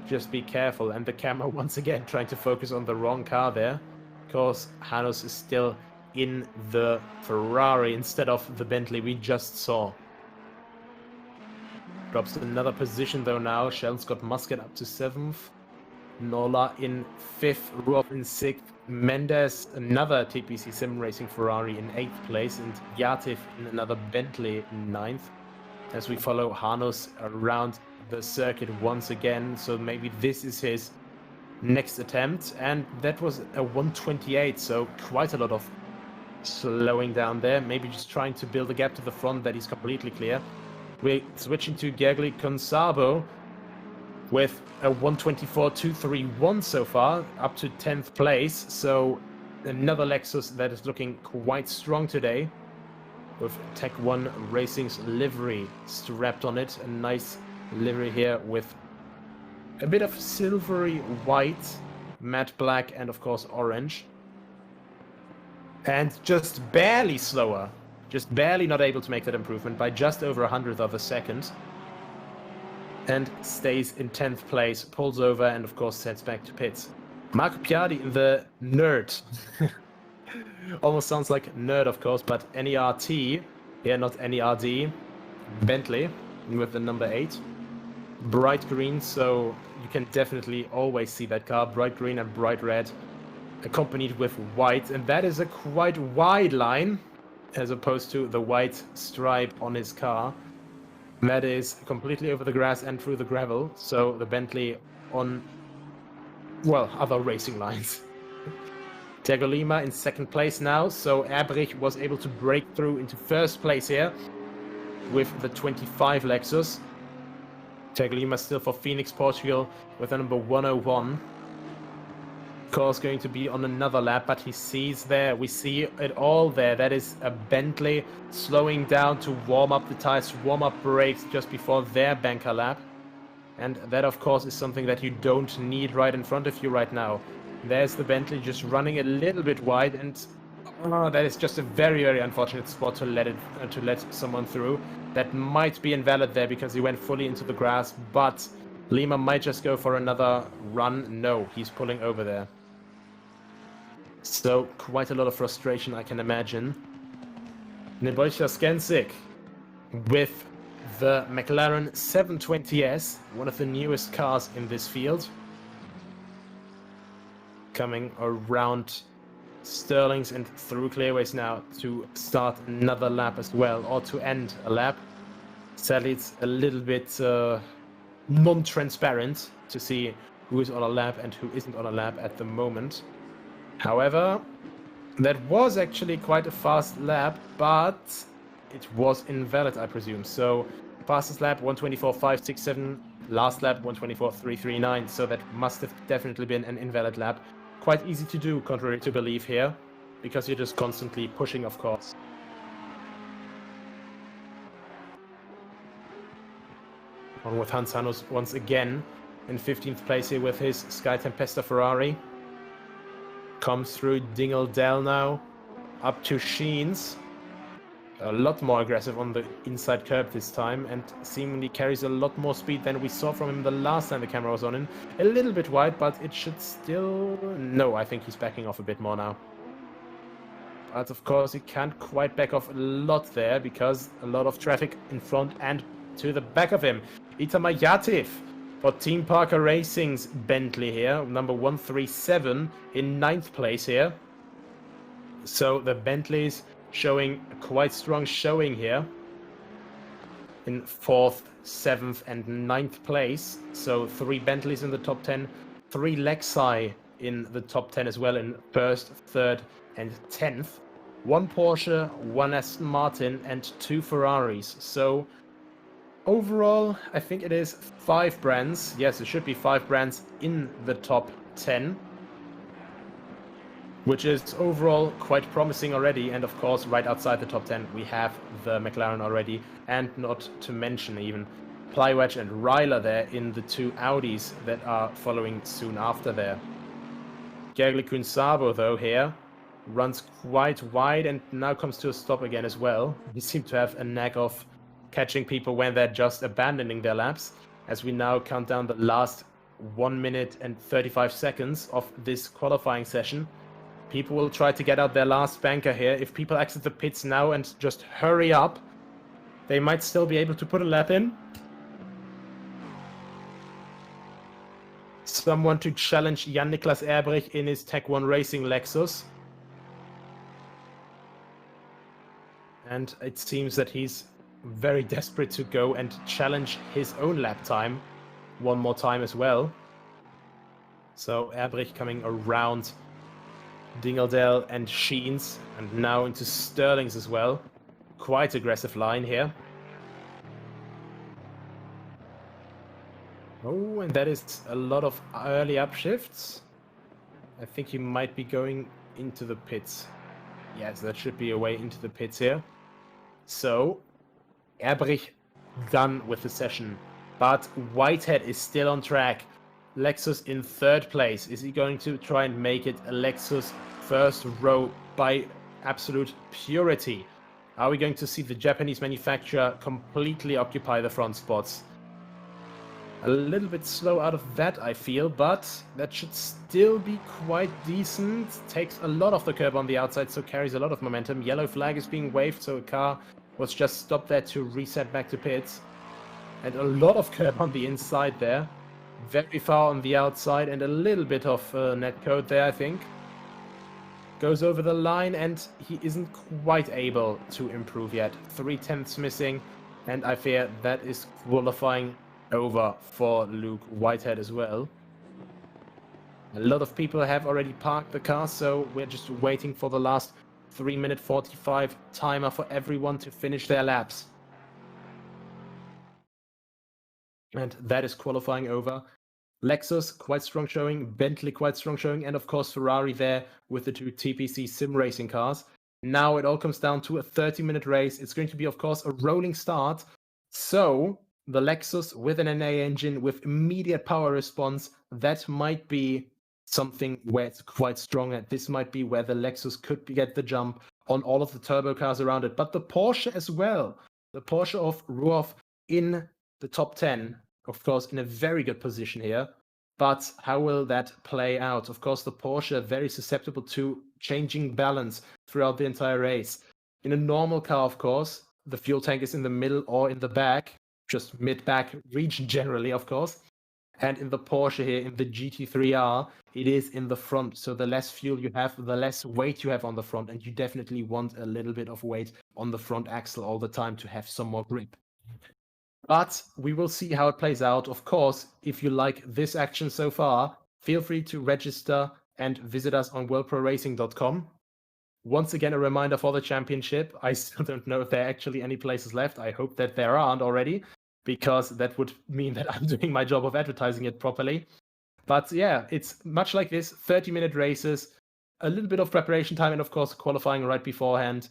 Just be careful. And the camera once again trying to focus on the wrong car there. Because Hanus is still in the Ferrari instead of the Bentley we just saw. Drops another position though now. Sheldon's got Muscat up to 7th. Nola in 5th, Ruoff in 6th, Mendes, another TPC Sim Racing Ferrari in 8th place, and Yatif in another Bentley in 9th. As we follow Hanus around the circuit once again, so maybe this is his next attempt, and that was a 128, so quite a lot of slowing down there, maybe just trying to build a gap to the front that he's completely clear. We're switching to Gergely Consabo with a 124.231 so far, up to 10th place. So another Lexus that is looking quite strong today, with Tech 1 Racing's livery strapped on it. A nice livery here with a bit of silvery white, matte black, and of course orange. And just barely slower, just barely not able to make that improvement by just over 100th of a second. And stays in 10th place, pulls over, and of course heads back to pits. Marco Piardi, the nerd. Almost sounds like nerd, of course, but NERT, yeah, not NERD. Bentley, with the number 8. Bright green, so you can definitely always see that car. Bright green and bright red, accompanied with white, and that is a quite wide line, as opposed to the white stripe on his car. That is completely over the grass and through the gravel, so the Bentley on, well, other racing lines. Thiago Lima in 2nd place now, so Erbrich was able to break through into 1st place here with the 25 Lexus. Thiago Lima still for Phoenix, Portugal with a number 101. Of course, going to be on another lap, but he sees there, we see it all there. That is a Bentley slowing down to warm up the tires, warm up brakes just before their banker lap. And that, of course, is something that you don't need right in front of you right now. There's the Bentley just running a little bit wide, and that is just a very, very unfortunate spot to let someone through. That might be invalid there because he went fully into the grass, but Lima might just go for another run. No, he's pulling over there. So, quite a lot of frustration, I can imagine. Nebojša Skensik with the McLaren 720S, one of the newest cars in this field. Coming around Sterling's and through clearways now to start another lap as well, or to end a lap. Sadly, it's a little bit non-transparent to see who is on a lap and who isn't on a lap at the moment. However, that was actually quite a fast lap, but it was invalid, I presume. So, fastest lap 124.567, last lap 124.339, so that must have definitely been an invalid lap. Quite easy to do, contrary to belief here, because you're just constantly pushing, of course. On with Hans Hanus once again in 15th place here with his Sky Tempesta Ferrari. Comes through Dingle Dell now, up to Sheens. A lot more aggressive on the inside curb this time, and seemingly carries a lot more speed than we saw from him the last time the camera was on him. A little bit wide, but it should still... No, I think he's backing off a bit more now. But of course, he can't quite back off a lot there, because a lot of traffic in front and to the back of him. Itamar Yatif for Team Parker Racing's Bentley here, number 137 in 9th place here. So the Bentleys showing a quite strong showing here in 4th, 7th and 9th place. So 3 Bentleys in the top 10, 3 Lexi in the top 10 as well in 1st, 3rd and 10th. 1 Porsche, 1 Aston Martin and 2 Ferraris. So overall, I think it is 5 brands. Yes, it should be 5 brands in the top 10. Which is overall quite promising already. And of course, right outside the top 10, we have the McLaren already. And not to mention even Plywedge and Ryler there in the 2 Audis that are following soon after there. Gergely Sabo, though, here runs quite wide and now comes to a stop again as well. We seem to have a knack of catching people when they're just abandoning their laps, as we now count down the last 1 minute and 35 seconds of this qualifying session. People will try to get out their last banker here. If people exit the pits now and just hurry up, they might still be able to put a lap in. Someone to challenge Jan-Niklas Erbrich in his Tech 1 Racing Lexus. And it seems that he's very desperate to go and challenge his own lap time one more time as well. So Erbrich coming around Dingledale and Sheens, and now into Sterling's as well. Quite aggressive line here. Oh, and that is a lot of early upshifts. I think he might be going into the pits. Yes, that should be a way into the pits here. So, Erbrich done with the session. But Whitehead is still on track. Lexus in 3rd place. Is he going to try and make it a Lexus first row by absolute purity? Are we going to see the Japanese manufacturer completely occupy the front spots? A little bit slow out of that, I feel, but that should still be quite decent. Takes a lot of the curb on the outside, so carries a lot of momentum. Yellow flag is being waved, so a car was just stopped there to reset back to pits. And a lot of curb on the inside there. Very far on the outside, and a little bit of net code there, I think. Goes over the line, and he isn't quite able to improve yet. 3/10 missing, and I fear that is qualifying over for Luke Whitehead as well. A lot of people have already parked the car, so we're just waiting for the last 3-minute 45 timer for everyone to finish their laps. And that is qualifying over. Lexus, quite strong showing. Bentley, quite strong showing. And of course, Ferrari there with the 2 TPC sim racing cars. Now it all comes down to a 30-minute race. It's going to be, of course, a rolling start. So the Lexus with an NA engine with immediate power response, that might be something where it's quite strong. And this might be where the Lexus could get the jump on all of the turbo cars around it. But the Porsche as well. The Porsche of Ruoff in the top 10, of course, in a very good position here. But how will that play out? Of course, the Porsche very susceptible to changing balance throughout the entire race. In a normal car, of course, the fuel tank is in the middle or in the back, just mid-back region generally, of course. And in the Porsche here, in the GT3R, it is in the front. So the less fuel you have, the less weight you have on the front. And you definitely want a little bit of weight on the front axle all the time to have some more grip. But we will see how it plays out. Of course, if you like this action so far, feel free to register and visit us on worldproracing.com. Once again, a reminder for the championship. I still don't know if there are actually any places left. I hope that there aren't already, because that would mean that I'm doing my job of advertising it properly. But yeah, it's much like this, 30-minute races, a little bit of preparation time, and of course, qualifying right beforehand.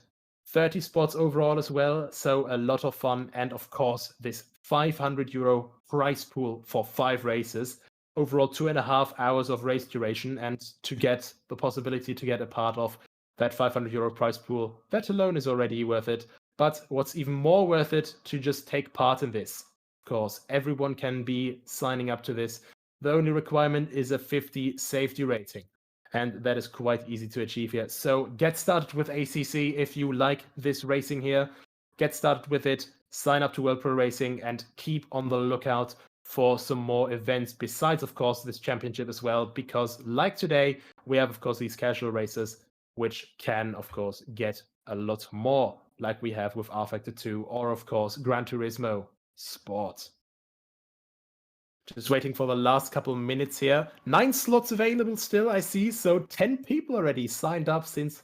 30 spots overall as well, so a lot of fun. And of course, this €500 prize pool for 5 races. Overall, 2.5 hours of race duration. And to get the possibility to get a part of that €500 prize pool, that alone is already worth it. But what's even more worth it, to just take part in this. Of course, everyone can be signing up to this. The only requirement is a 50 safety rating. And that is quite easy to achieve here. So get started with ACC if you like this racing here. Get started with it, sign up to World Pro Racing, and keep on the lookout for some more events besides, of course, this championship as well. Because like today, we have, of course, these casual races, which can, of course, get a lot more like we have with R-Factor 2 or, of course, Gran Turismo Sport. Just waiting for the last couple minutes here. 9 slots available still, I see. So 10 people already signed up since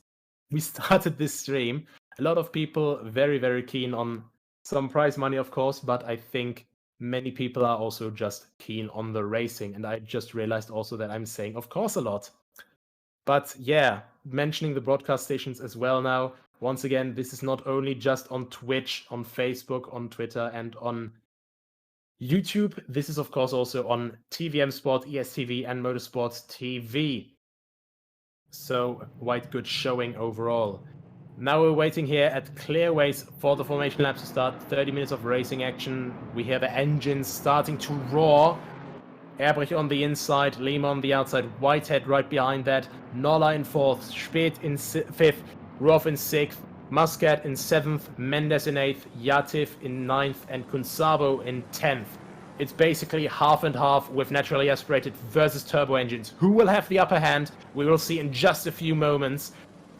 we started this stream. A lot of people very, very keen on some prize money, of course, but I think many people are also just keen on the racing. And I just realized also that I'm saying, of course, a lot. But yeah, mentioning the broadcast stations as well now. Once again, this is not only just on Twitch, on Facebook, on Twitter, and on YouTube. This is, of course, also on TVM Sport, ESTV, and Motorsports TV. So, quite good showing overall. Now we're waiting here at Clearways for the formation lap to start. 30 minutes of racing action. We hear the engines starting to roar. Erbrich on the inside, Lima on the outside, Whitehead right behind that, Nolla in 4th, Speth in 5th, Roth in 6th, Muscat in 7th, Mendes in 8th, Yatif in 9th, and Kunsabo in 10th. It's basically half and half with naturally aspirated versus turbo engines. Who will have the upper hand? We will see in just a few moments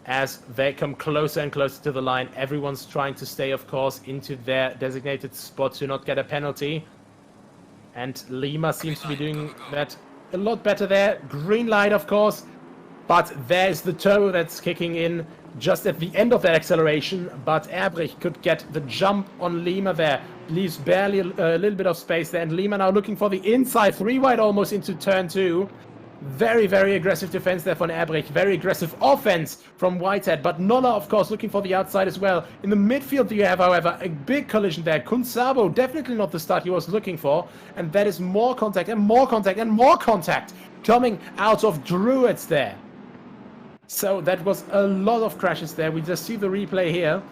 as they come closer and closer to the line. Everyone's trying to stay, of course, into their designated spot to not get a penalty. And Lima seems to be doing that a lot better there. Green light, of course. But there's the turbo that's kicking in just at the end of that acceleration. But Erbrich could get the jump on Lima there. Leaves barely a little bit of space there. And Lima now looking for the inside. 3 wide almost into turn 2. Very, very aggressive defense there from Erbrich. Very aggressive offense from Whitehead. But Nolla, of course, looking for the outside as well. In the midfield, you have, however, a big collision there. Kunsabo, definitely not the start he was looking for. And that is more contact and more contact and more contact coming out of Druids there. So that was a lot of crashes there. We just see the replay here.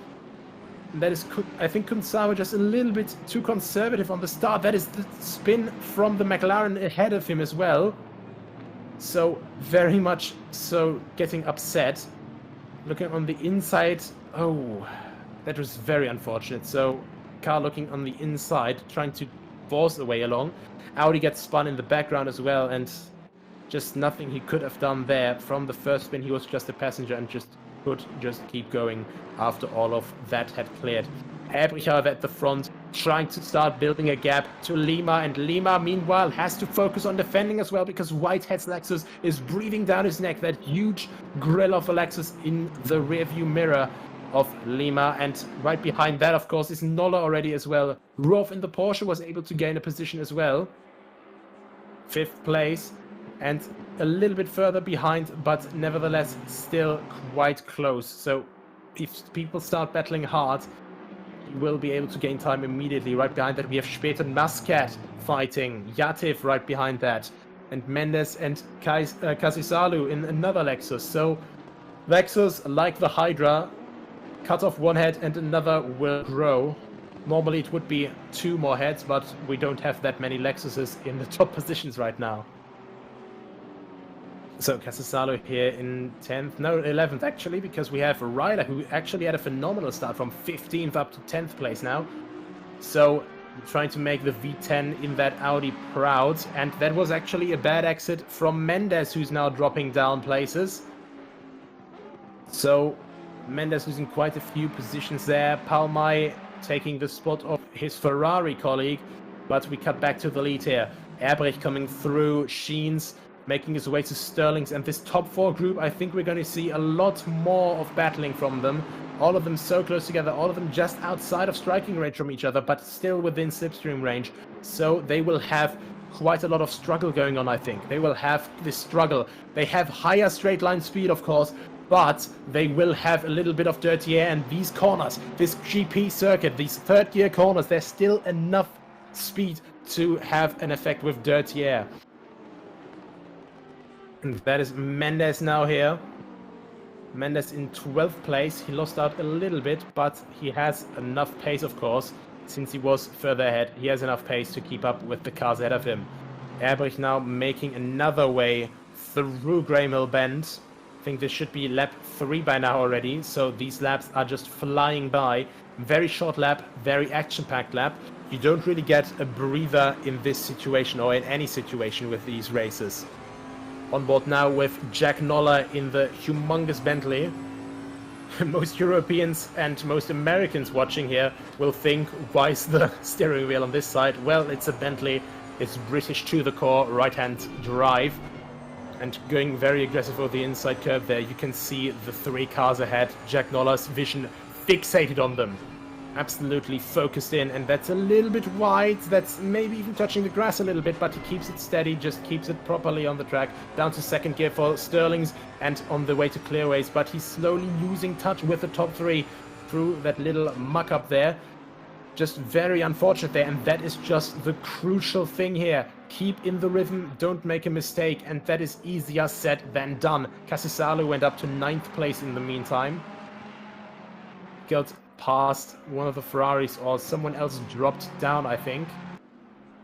And that is, I think, Kunsabo just a little bit too conservative on the start. That is the spin from the McLaren ahead of him as well. So, very much so getting upset. Looking on the inside. Oh, that was very unfortunate. So, car looking on the inside, trying to force the way along. Audi gets spun in the background as well, and just nothing he could have done there. From the first spin, he was just a passenger and could just keep going after all of that had cleared. Erbrich, however, at the front, trying to start building a gap to Lima, and Lima, meanwhile, has to focus on defending as well because Whitehead's Lexus is breathing down his neck. That huge grill of a Lexus in the rearview mirror of Lima, and right behind that, of course, is Nolla already as well. Roth in the Porsche was able to gain a position as well. 5th place, and a little bit further behind, but nevertheless still quite close. So if people start battling hard, will be able to gain time immediately. Right behind that, we have Speth and Muscat fighting. Yatif right behind that. And Mendes and Kasisalu in another Lexus. So Lexus, like the Hydra, cut off one head and another will grow. Normally it would be 2 more heads, but we don't have that many Lexuses in the top positions right now. So Casasalo here in 10th, no, 11th actually, because we have Ryder, who actually had a phenomenal start from 15th up to 10th place now. So trying to make the V10 in that Audi proud, and that was actually a bad exit from Mendes, who's now dropping down places. So Mendes losing quite a few positions there. Palmai taking the spot of his Ferrari colleague, but we cut back to the lead here. Erbrich coming through, Sheens making his way to Sterling's, and this top 4 group, I think we're going to see a lot more of battling from them. All of them so close together, all of them just outside of striking range from each other, but still within slipstream range. So they will have quite a lot of struggle going on, I think. They will have this struggle. They have higher straight line speed, of course, but they will have a little bit of dirty air, and these corners, this GP circuit, these third gear corners, there's still enough speed to have an effect with dirty air. And that is Mendes now here. Mendes in 12th place. He lost out a little bit, but he has enough pace, of course, since he was further ahead. He has enough pace to keep up with the cars ahead of him. Erbrich now making another way through Graham Bend. I think this should be lap 3 by now already, so these laps are just flying by. Very short lap, very action-packed lap. You don't really get a breather in this situation or in any situation with these races. On board now with Jack Nolla in the humongous Bentley. most Europeans and most Americans watching here will think, why is the steering wheel on this side? Well, it's a Bentley, it's British to the core, right-hand drive, and going very aggressive over the inside curve there. You can see the 3 cars ahead, Jack Noller's vision fixated on them. Absolutely focused in, and that's a little bit wide. That's maybe even touching the grass a little bit, but he keeps it steady, just keeps it properly on the track. Down to second gear for Sterling's and on the way to clearways, but he's slowly losing touch with the top 3 through that little muck up there. Just very unfortunate there, and that is just the crucial thing here. Keep in the rhythm, don't make a mistake, and that is easier said than done. Cassisalu went up to 9th place in the meantime. Got past one of the Ferraris, or someone else dropped down, I think.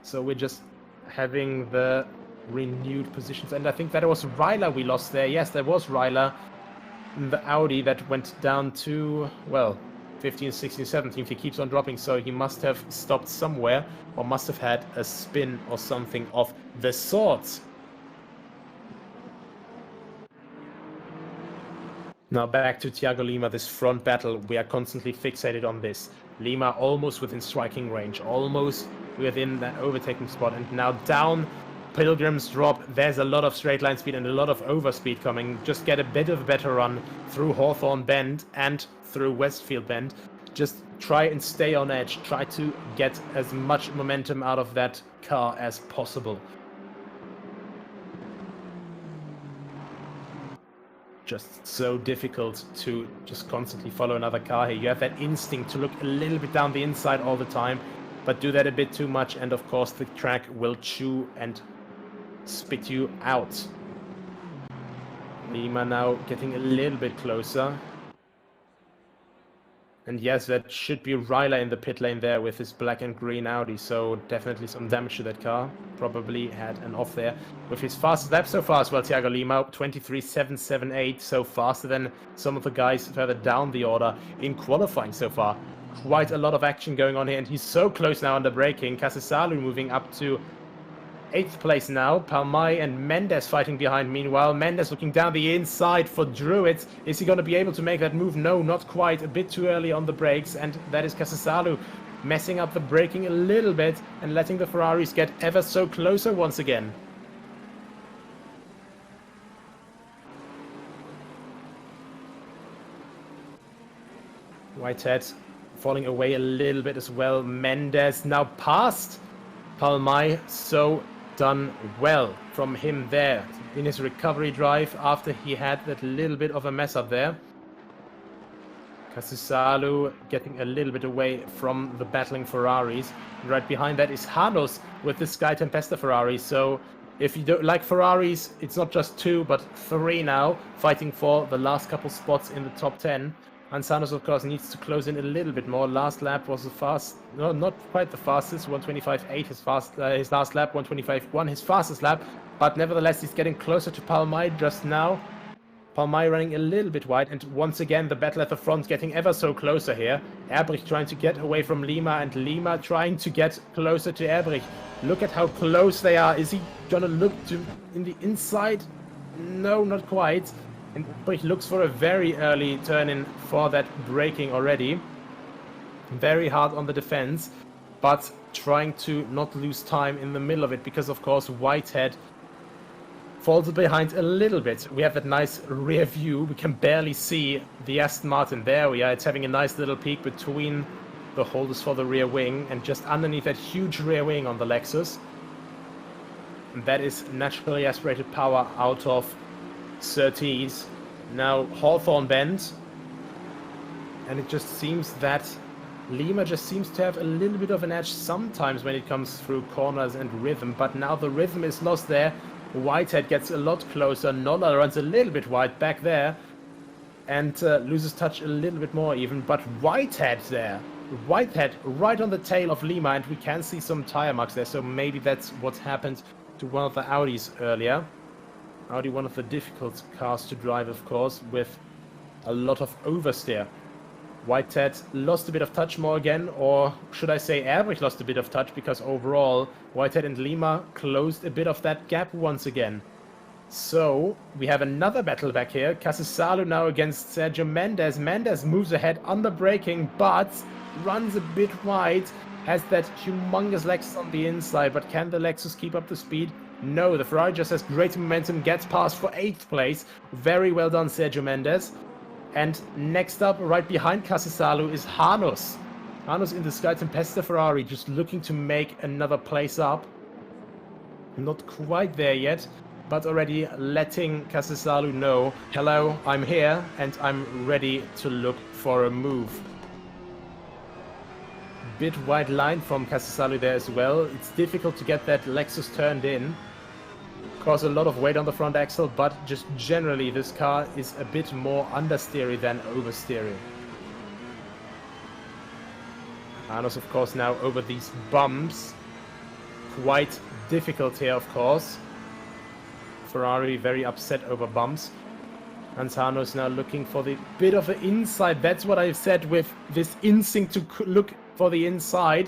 So we're just having the renewed positions, and I think that it was Ryler we lost there. Yes, there was Ryler in the Audi that went down to, well, 15th, 16th, 17th. He keeps on dropping, so he must have stopped somewhere, or must have had a spin or something of the sort. Now back to Thiago Lima, this front battle, we are constantly fixated on this. Lima almost within striking range, almost within that overtaking spot, and now down Pilgrim's Drop. There's a lot of straight line speed and a lot of overspeed coming. Just get a bit of a better run through Hawthorne Bend and through Westfield Bend. Just try and stay on edge, try to get as much momentum out of that car as possible. Just so difficult to just constantly follow another car here. You have that instinct to look a little bit down the inside all the time, but do that a bit too much, and of course the track will chew and spit you out. Lima now getting a little bit closer. And yes, that should be Ryler in the pit lane there with his black and green Audi, so definitely some damage to that car. Probably had an off there with his fastest lap so far as well, Thiago Lima, 23.778, so faster than some of the guys further down the order in qualifying so far. Quite a lot of action going on here, and he's so close now under braking. Cassisalu moving up to 8th place now. Palmai and Mendes fighting behind. Meanwhile, Mendes looking down the inside for Druids. Is he going to be able to make that move? No, not quite. A bit too early on the brakes, and that is Cassisalu messing up the braking a little bit and letting the Ferraris get ever so closer once again. Whitehead falling away a little bit as well. Mendes now past Palmai, so done well from him there in his recovery drive after he had that little bit of a mess up there. Cassisalu getting a little bit away from the battling Ferraris. Right behind that is Hanos with the Sky Tempesta Ferrari. So if you don't like Ferraris, it's not just 2 but 3 now fighting for the last couple spots in the top 10. And Sanos, of course, needs to close in a little bit more. Last lap was the fast, no, not quite the fastest, 125.8 his last lap, 125.1 his fastest lap, but nevertheless he's getting closer to Palmai just now. Palmai running a little bit wide, and once again the battle at the front getting ever so closer here. Erbrich trying to get away from Lima, and Lima trying to get closer to Erbrich. Look at how close they are. Is he gonna look to in the inside? No, not quite. And Erbrich looks for a very early turn-in for that braking already. Very hard on the defense, but trying to not lose time in the middle of it, because of course Whitehead falls behind a little bit. We have that nice rear view. We can barely see the Aston Martin. There we are. It's having a nice little peak between the holders for the rear wing and just underneath that huge rear wing on the Lexus. And that is naturally aspirated power out of Surtees. Now Hawthorne Bend, and it just seems that Lima just seems to have a little bit of an edge sometimes when it comes through corners and rhythm, but now the rhythm is lost there. Whitehead gets a lot closer. Nolla runs a little bit wide back there and loses touch a little bit more even, but Whitehead there. Whitehead right on the tail of Lima, and we can see some tire marks there, so maybe that's what happened to one of the Audis earlier. Audi, one of the difficult cars to drive, of course, with a lot of oversteer. Whitehead lost a bit of touch more again, or should I say Erbrich lost a bit of touch, because overall Whitehead and Lima closed a bit of that gap once again. So, we have another battle back here. Casisalu now against Sergio Mendes. Mendes moves ahead under braking, but runs a bit wide. Has that humongous Lexus on the inside, but can the Lexus keep up the speed? No, the Ferrari just has great momentum, gets past for 8th place. Very well done, Sergio Mendes. And next up, right behind Casisalu, is Hanus. Hanus in the Sky Tempesta Ferrari, just looking to make another place up. Not quite there yet, but already letting Casisalu know, hello, I'm here, and I'm ready to look for a move. Bit wide line from Casisalu there as well. It's difficult to get that Lexus turned in. Cause a lot of weight on the front axle, but just generally this car is a bit more understeery than oversteery. Hanus, of course, now over these bumps. Quite difficult here, of course. Ferrari very upset over bumps. And Hanus now looking for the bit of the inside. That's what I've said with this instinct to look for the inside.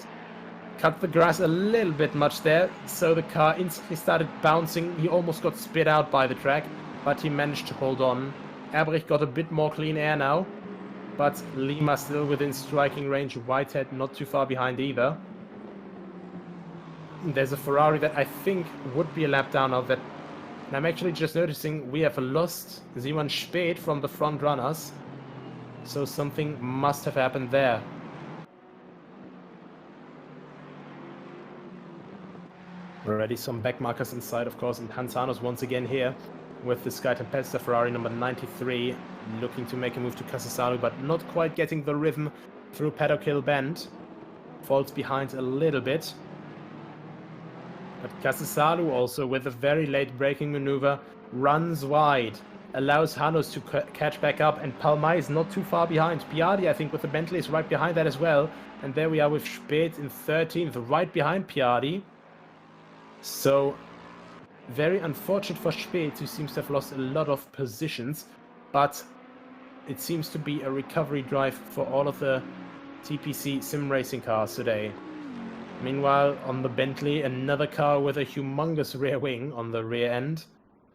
Cut the grass a little bit much there, so the car instantly started bouncing. He almost got spit out by the track, but he managed to hold on. Erbrich got a bit more clean air now, but Lima still within striking range. Whitehead not too far behind either. There's a Ferrari that I think would be a lap down of that. And I'm actually just noticing we have lost Simon Speth from the front runners, so something must have happened there. Already some back markers inside, of course, and Hans Hanus once again here with the Sky Tempesta Ferrari number 93, looking to make a move to Casisalu, but not quite getting the rhythm through Paddock Hill Bend. Falls behind a little bit. But Casisalu also, with a very late braking maneuver, runs wide, allows Hanus to catch back up, and Palmay is not too far behind. Piardi, I think, with the Bentley is right behind that as well. And there we are with Speth in 13th, right behind Piardi. So, very unfortunate for Speth, who seems to have lost a lot of positions, but it seems to be a recovery drive for all of the TPC sim racing cars today. Meanwhile, on the Bentley, another car with a humongous rear wing on the rear end,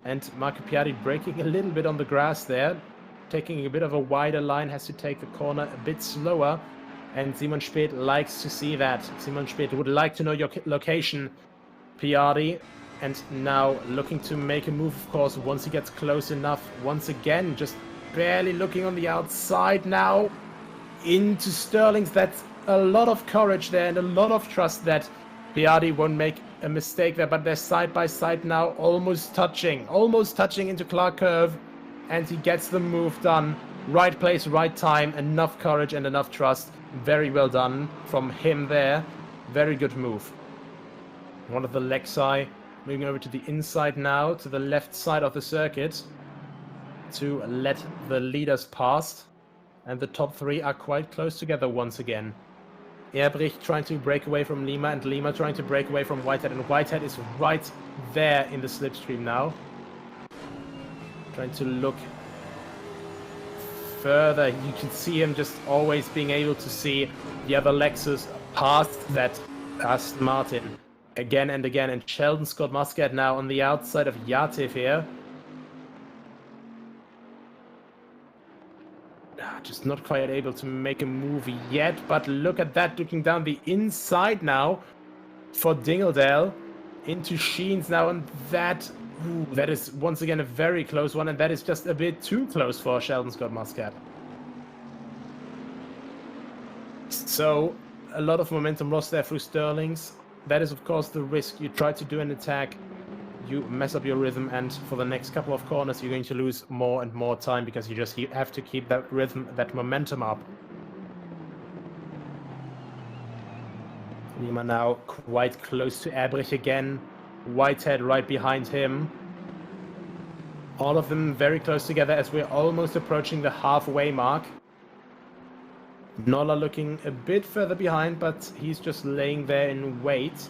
and Marco Piardi braking a little bit on the grass there, taking a bit of a wider line, has to take the corner a bit slower, and Simon Speth likes to see that. Simon Speth would like to know your location, Piardi, and now looking to make a move, of course, once he gets close enough. Once again, just barely looking on the outside now into Sterling's. That's a lot of courage there and a lot of trust that Piardi won't make a mistake there, but they're side by side now, almost touching into Clark Curve, and he gets the move done. Right place, right time, enough courage and enough trust. Very well done from him there. Very good move. One of the Lexi moving over to the inside now, to the left side of the circuit, to let the leaders pass. And the top three are quite close together once again. Erbrich trying to break away from Lima, and Lima trying to break away from Whitehead, and Whitehead is right there in the slipstream now. Trying to look further. You can see him just always being able to see the other Lexus past that Aston Martin. Again and again, and Sheldon Scott Muscat now on the outside of Yatif here. Just not quite able to make a move yet, but look at that, looking down the inside now for Dingledale into Sheens now, and that is once again a very close one, and that is just a bit too close for Sheldon Scott Muscat. So a lot of momentum lost there through Sterling's. That is, of course, the risk. You try to do an attack, you mess up your rhythm, and for the next couple of corners, you're going to lose more and more time because you just have to keep that rhythm, that momentum up. Lima now quite close to Erbrich again. Whitehead right behind him. All of them very close together as we're almost approaching the halfway mark. Nola looking a bit further behind, but he's just laying there in wait.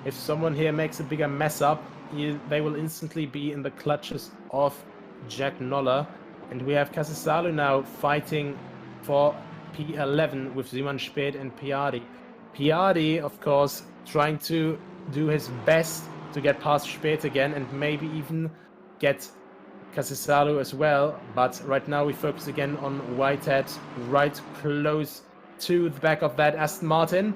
If someone here makes a bigger mess up, they will instantly be in the clutches of Jack Nola. And we have Casisalu now fighting for P11 with Simon Speth and Piardi. Piardi, of course, trying to do his best to get past Speth again and maybe even get Casisalu as well, but right now we focus again on Whitehead, right close to the back of that Aston Martin.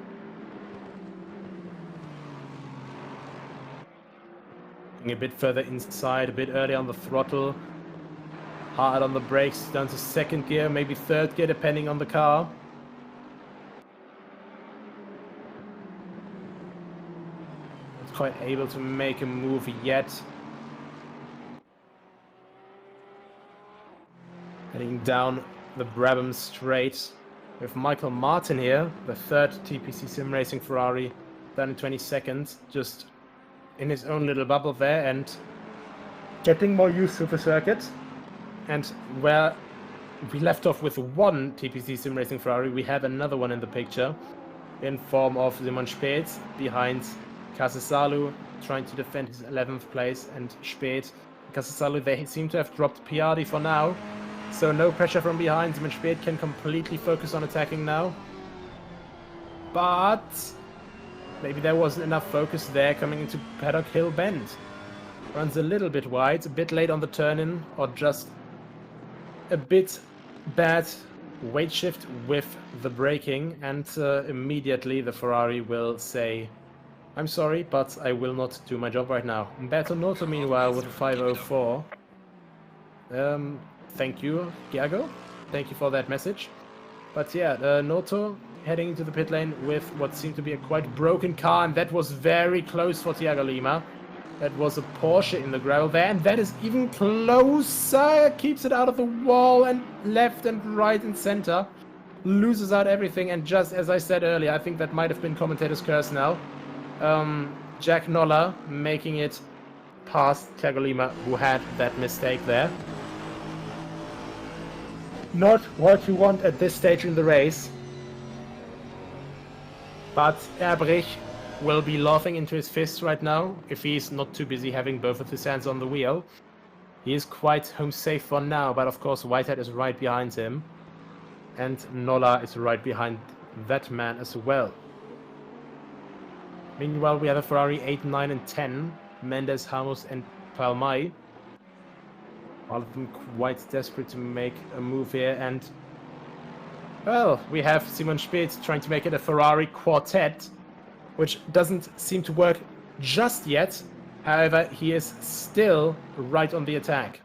Going a bit further inside, a bit early on the throttle, hard on the brakes, down to second gear, maybe third gear, depending on the car. Not quite able to make a move yet. Heading down the Brabham Straight with Michael Martin here, the third TPC Sim Racing Ferrari, down in 22nd, just in his own little bubble there and getting more used to the circuit. And where we left off with one TPC Sim Racing Ferrari, we have another one in the picture in form of Simon Speth behind Casisalu, trying to defend his 11th place, and Speth, Casisalu, they seem to have dropped Piardi for now. So no pressure from behind. Simon Speth can completely focus on attacking now. But maybe there wasn't enough focus there coming into Paddock Hill Bend. Runs a little bit wide, a bit late on the turn-in, or just a bit bad weight shift with the braking, and immediately the Ferrari will say, I'm sorry, but I will not do my job right now. Umberto Noto, meanwhile, with a 504. Thank you, Giago. Thank you for that message. But yeah, Noto heading into the pit lane with what seemed to be a quite broken car, and that was very close for Thiago Lima. That was a Porsche in the gravel there, and that is even closer. Keeps it out of the wall, and left and right and center. Loses out everything, and just as I said earlier, I think that might have been commentator's curse now. Jack Nolla making it past Thiago Lima, who had that mistake there. Not what you want at this stage in the race. But Erbrich will be laughing into his fists right now, if he's not too busy having both of his hands on the wheel. He is quite home safe for now, but of course Whitehead is right behind him. And Nolla is right behind that man as well. Meanwhile, we have a Ferrari 8, 9 and 10. Mendes, Ramos and Palmai. All of them quite desperate to make a move here, and well, we have Simon Speth trying to make it a Ferrari quartet, which doesn't seem to work just yet. However, he is still right on the attack.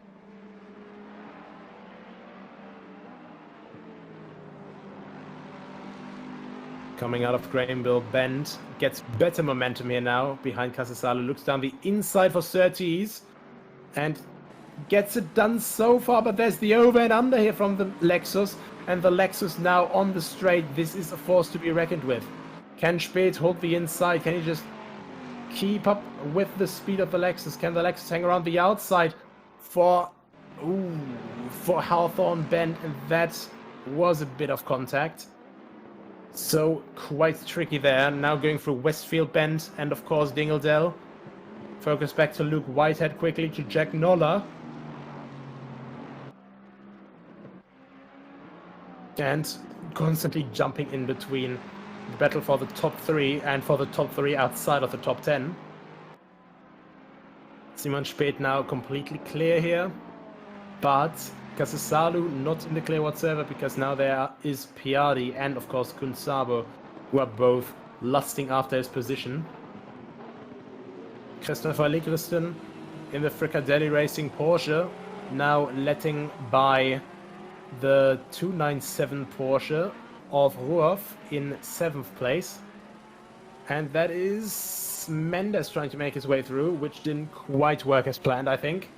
Coming out of Grahamville Bend, gets better momentum here now behind Casisalu, looks down the inside for Surtees, and gets it done so far, but there's the over and under here from the Lexus, and the Lexus now on the straight. This is a force to be reckoned with. Can Speth hold the inside? Can he just keep up with the speed of the Lexus? Can the Lexus hang around the outside for Hawthorne Bend? And that was a bit of contact. So quite tricky there. Now going through Westfield Bend and of course Dingledale. Focus back to Luke Whitehead quickly to Jack Nolla. And constantly jumping in between the battle for the top 3 and for the top 3 outside of the top 10. Simon Speth now completely clear here, but Casisalu not in the clear whatsoever, because now there is Piardi and of course Kunsabo, who are both lusting after his position. Christopher Ligristen in the Fricadelli Racing Porsche, now letting by the 297 Porsche of Ruoff in 7th place. And that is Mendes trying to make his way through, which didn't quite work as planned, I think.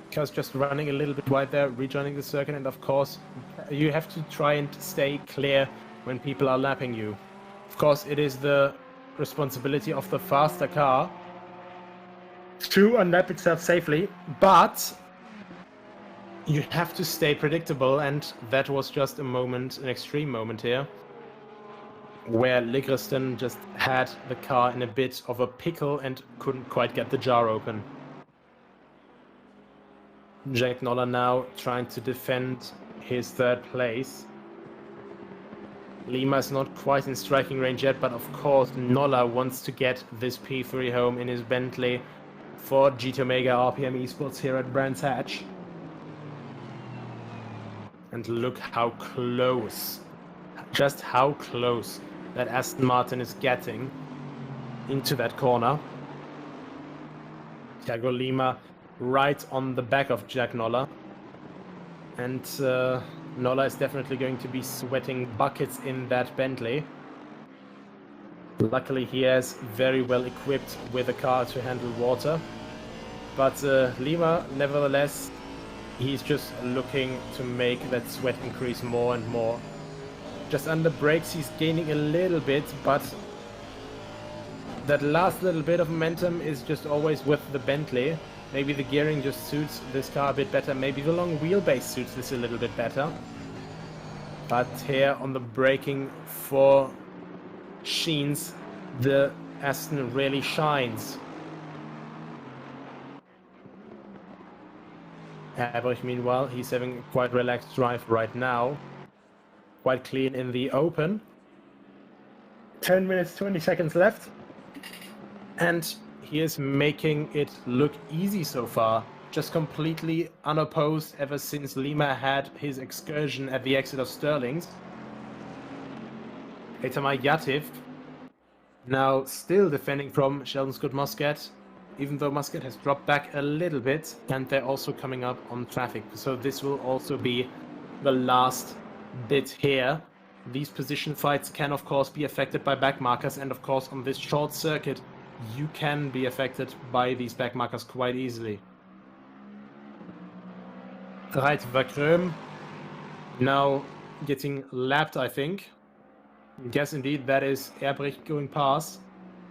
Because just running a little bit wide there, rejoining the circuit, and of course you have to try and stay clear when people are lapping you. Of course, it is the responsibility of the faster car to unlap itself safely, but you have to stay predictable, and that was just a moment, an extreme moment here, where Ligristen just had the car in a bit of a pickle and couldn't quite get the jar open. Jack Nolla now trying to defend his 3rd place. Lima is not quite in striking range yet, but of course Nolla wants to get this P3 home in his Bentley. for GT Omega RPM Esports here at Brands Hatch. And look how close, just how close that Aston Martin is getting into that corner. Thiago Lima right on the back of Jack Nolla. And Nolla is definitely going to be sweating buckets in that Bentley. Luckily he is very well equipped with a car to handle water. But Lima, nevertheless, he's just looking to make that sweat increase more and more. Just under brakes he's gaining a little bit, but that last little bit of momentum is just always with the Bentley. Maybe the gearing just suits this car a bit better. Maybe the long wheelbase suits this a little bit better. But here on the braking for Sheens, the Aston really shines. Abrich, meanwhile, he's having a quite relaxed drive right now. Quite clean in the open. 10 minutes, 20 seconds left. And he is making it look easy so far. Just completely unopposed ever since Lima had his excursion at the exit of Sterling's. Eitamar Yatif now still defending from Sheldon Scott Muscat, even though Muscat has dropped back a little bit, and they're also coming up on traffic. So this will also be the last bit here. These position fights can of course be affected by back markers, and of course on this short circuit you can be affected by these back markers quite easily. Right, Vakröm now getting lapped, I think. Yes, indeed, that is Erbrich going past.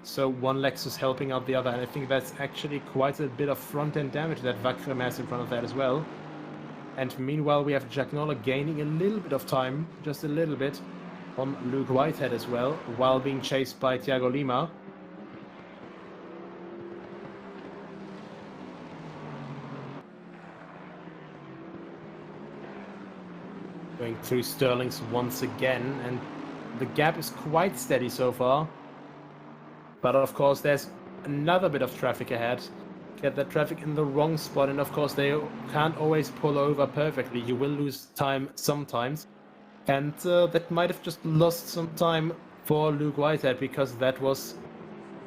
So one Lexus helping out the other, and I think that's actually quite a bit of front-end damage that Vakröm has in front of that as well. And meanwhile, we have Jack Nolla gaining a little bit of time, just a little bit, on Luke Whitehead as well, while being chased by Thiago Lima. Going through Sterling's once again, and the gap is quite steady so far. But of course there's another bit of traffic ahead. Get that traffic in the wrong spot, and of course they can't always pull over perfectly. You will lose time sometimes. And that might have just lost some time for Luke Whitehead, because that was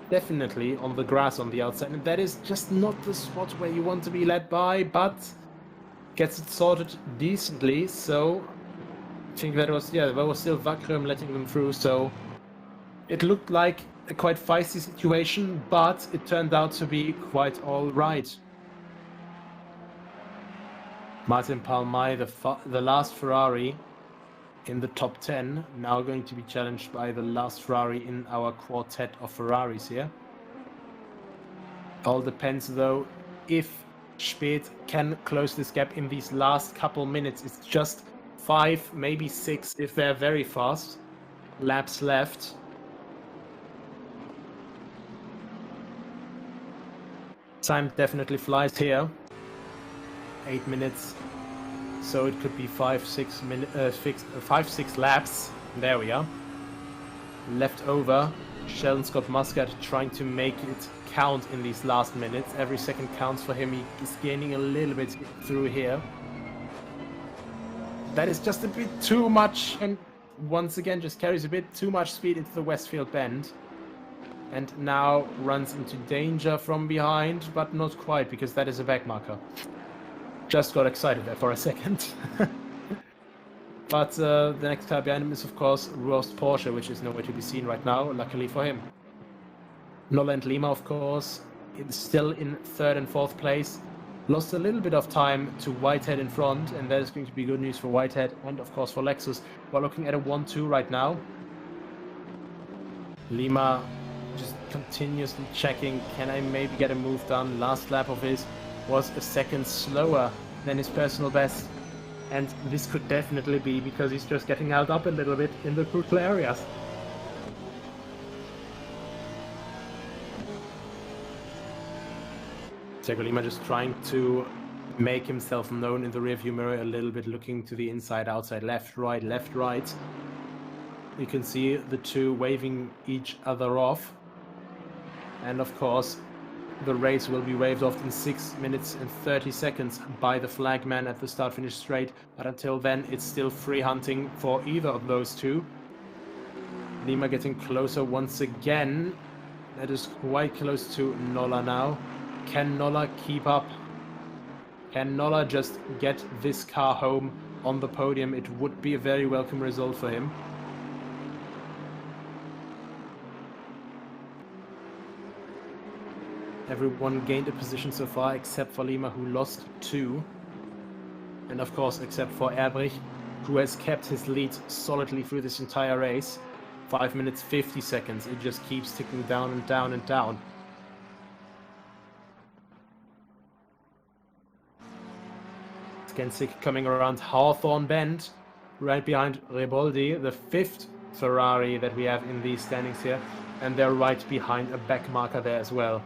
definitely on the grass on the outside. And that is just not the spot where you want to be led by, but gets it sorted decently. So I think that was, yeah, there was still Vakröm letting them through, so it looked like a quite feisty situation, but it turned out to be quite alright. Martin Palmay, the last Ferrari in the top 10, now going to be challenged by the last Ferrari in our quartet of Ferraris here. All depends though if Speth can close this gap in these last couple minutes. It's just 5, maybe 6 if they're very fast laps left. Time definitely flies here. 8 minutes, so it could be 5-6 laps. There we are. Left over. Sheldon Scott Muscat trying to make it count in these last minutes. Every second counts for him. He is gaining a little bit through here. That is just a bit too much, and once again just carries a bit too much speed into the Westfield Bend. And now runs into danger from behind, but not quite, because that is a back marker. Just got excited there for a second. But the next car behind him is of course Roast Porsche, which is nowhere to be seen right now, luckily for him. Nolla and Lima, of course, is still in 3rd and 4th place. Lost a little bit of time to Whitehead in front, and that is going to be good news for Whitehead and of course for Lexus. We're looking at a 1-2 right now. Lima just continuously checking, can I maybe get a move done? Last lap of his was a second slower than his personal best. And this could definitely be because he's just getting held up a little bit in the crucial areas. Thiago Lima just trying to make himself known in the rearview mirror a little bit, looking to the inside, outside, left, right, left, right. You can see the two waving each other off. And of course, the race will be waved off in 6 minutes and 30 seconds by the flagman at the start-finish straight. But until then, it's still free hunting for either of those two. Lima getting closer once again. That is quite close to Nola now. Can Nola keep up? Can Nola just get this car home on the podium? It would be a very welcome result for him. Everyone gained a position so far except for Lima, who lost 2. And of course except for Erbrich, who has kept his lead solidly through this entire race. 5 minutes 50 seconds. It just keeps ticking down and down and down. Skensik coming around Hawthorne Bend, right behind Reboldi, the 5th Ferrari that we have in these standings here. And they're right behind a back marker there as well.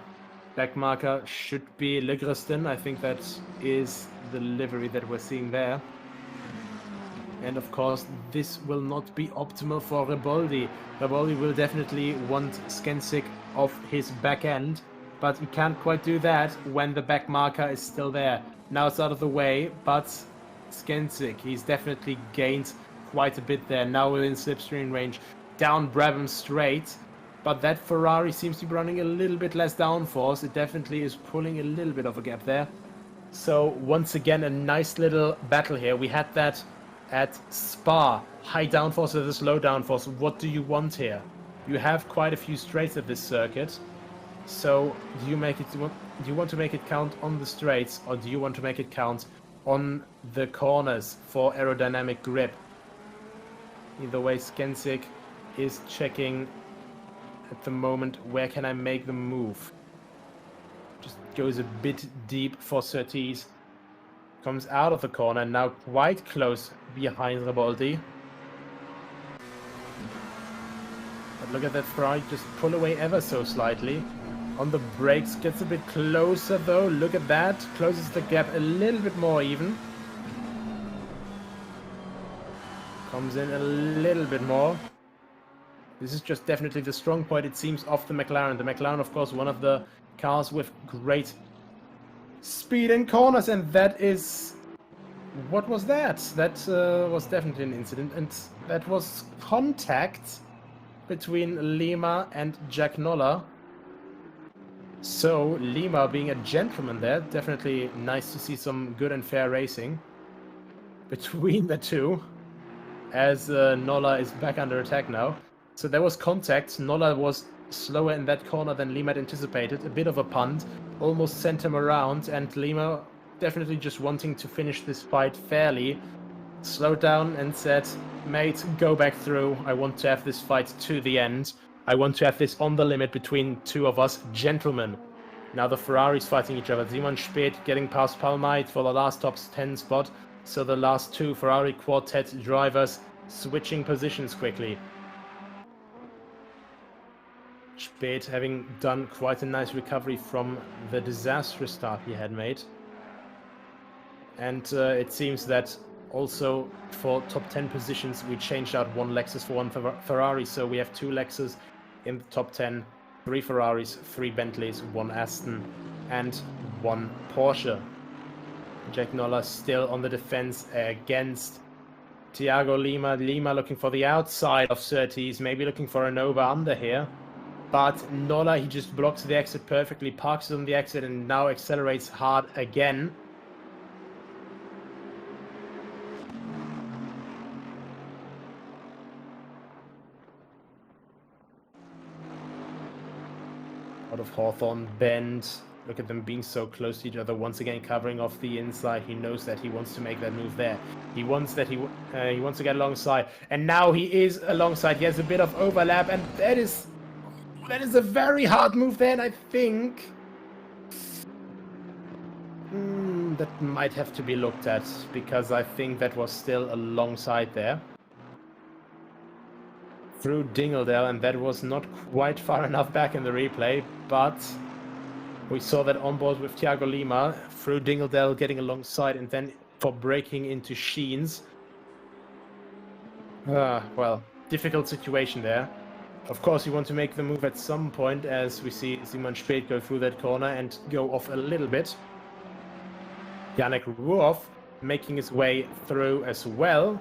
Back marker should be Ligreston. I think that is the livery that we're seeing there. And of course, this will not be optimal for Reboldi. Reboldi will definitely want Skensik off his back end, but he can't quite do that when the back marker is still there. Now it's out of the way, but Skensik, he's definitely gained quite a bit there. Now within slipstream range, down Brabham straight. But that Ferrari seems to be running a little bit less downforce. It definitely is pulling a little bit of a gap there. So once again, a nice little battle here. We had that at Spa. High downforce versus low downforce. What do you want here? You have quite a few straights at this circuit. So do you want to make it count on the straights, or do you want to make it count on the corners for aerodynamic grip? Either way, Skensik is checking at the moment, where can I make the move? Just goes a bit deep for Surtees. Comes out of the corner, now quite close behind Reboldi. But look at that Ferrari just pull away ever so slightly. On the brakes, gets a bit closer though. Look at that. Closes the gap a little bit more even. Comes in a little bit more. This is just definitely the strong point, it seems, of the McLaren. The McLaren, of course, one of the cars with great speed in corners, and that is... What was that? That was definitely an incident, and that was contact between Lima and Jack Nolla. So, Lima being a gentleman there, definitely nice to see some good and fair racing between the two, as Nolla is back under attack now. So there was contact. Nolla was slower in that corner than Lima had anticipated. A bit of a punt. Almost sent him around. And Lima definitely just wanting to finish this fight fairly. Slowed down and said, mate, go back through. I want to have this fight to the end. I want to have this on the limit between two of us gentlemen. Now the Ferraris fighting each other. Simon Speth getting past Palmite for the last top 10 spot. So the last two Ferrari quartet drivers switching positions quickly. Speth having done quite a nice recovery from the disastrous start he had made. And it seems that also for top 10 positions we changed out one Lexus for one Ferrari, so we have 2 Lexus in the top 10, 3 Ferraris, 3 Bentleys, 1 Aston and 1 Porsche. Jack Nolla still on the defense against Thiago Lima. Lima looking for the outside of Surtees, maybe looking for an over-under here. But Nolla, he just blocks the exit perfectly, parks on the exit and now accelerates hard again. Out of Hawthorne Bend. Look at them being so close to each other, once again covering off the inside. He knows that he wants to make that move there. He wants to get alongside, and now he is alongside. He has a bit of overlap, and that is a very hard move there, and I think that might have to be looked at, because I think that was still alongside there. Through Dingledale, and that was not quite far enough back in the replay, but we saw that on board with Thiago Lima, through Dingledale getting alongside, and then for breaking into Sheens. Well, difficult situation there. Of course, you want to make the move at some point, as we see Simon Speth go through that corner and go off a little bit. Yannick Ruoff making his way through as well.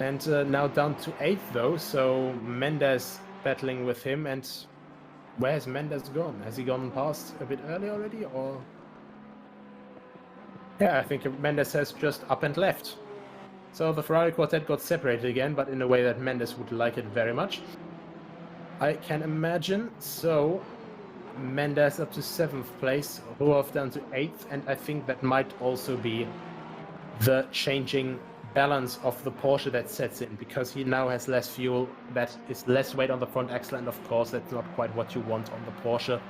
And now down to 8th though, so Mendes battling with him. And where has Mendes gone? Has he gone past a bit early already, or? Yeah, I think Mendes has just up and left. So the Ferrari quartet got separated again, but in a way that Mendes would like it very much, I can imagine. So Mendes up to 7th place, Ruoff down to 8th, and I think that might also be the changing balance of the Porsche that sets in, because he now has less fuel, that is less weight on the front axle, and of course that's not quite what you want on the Porsche,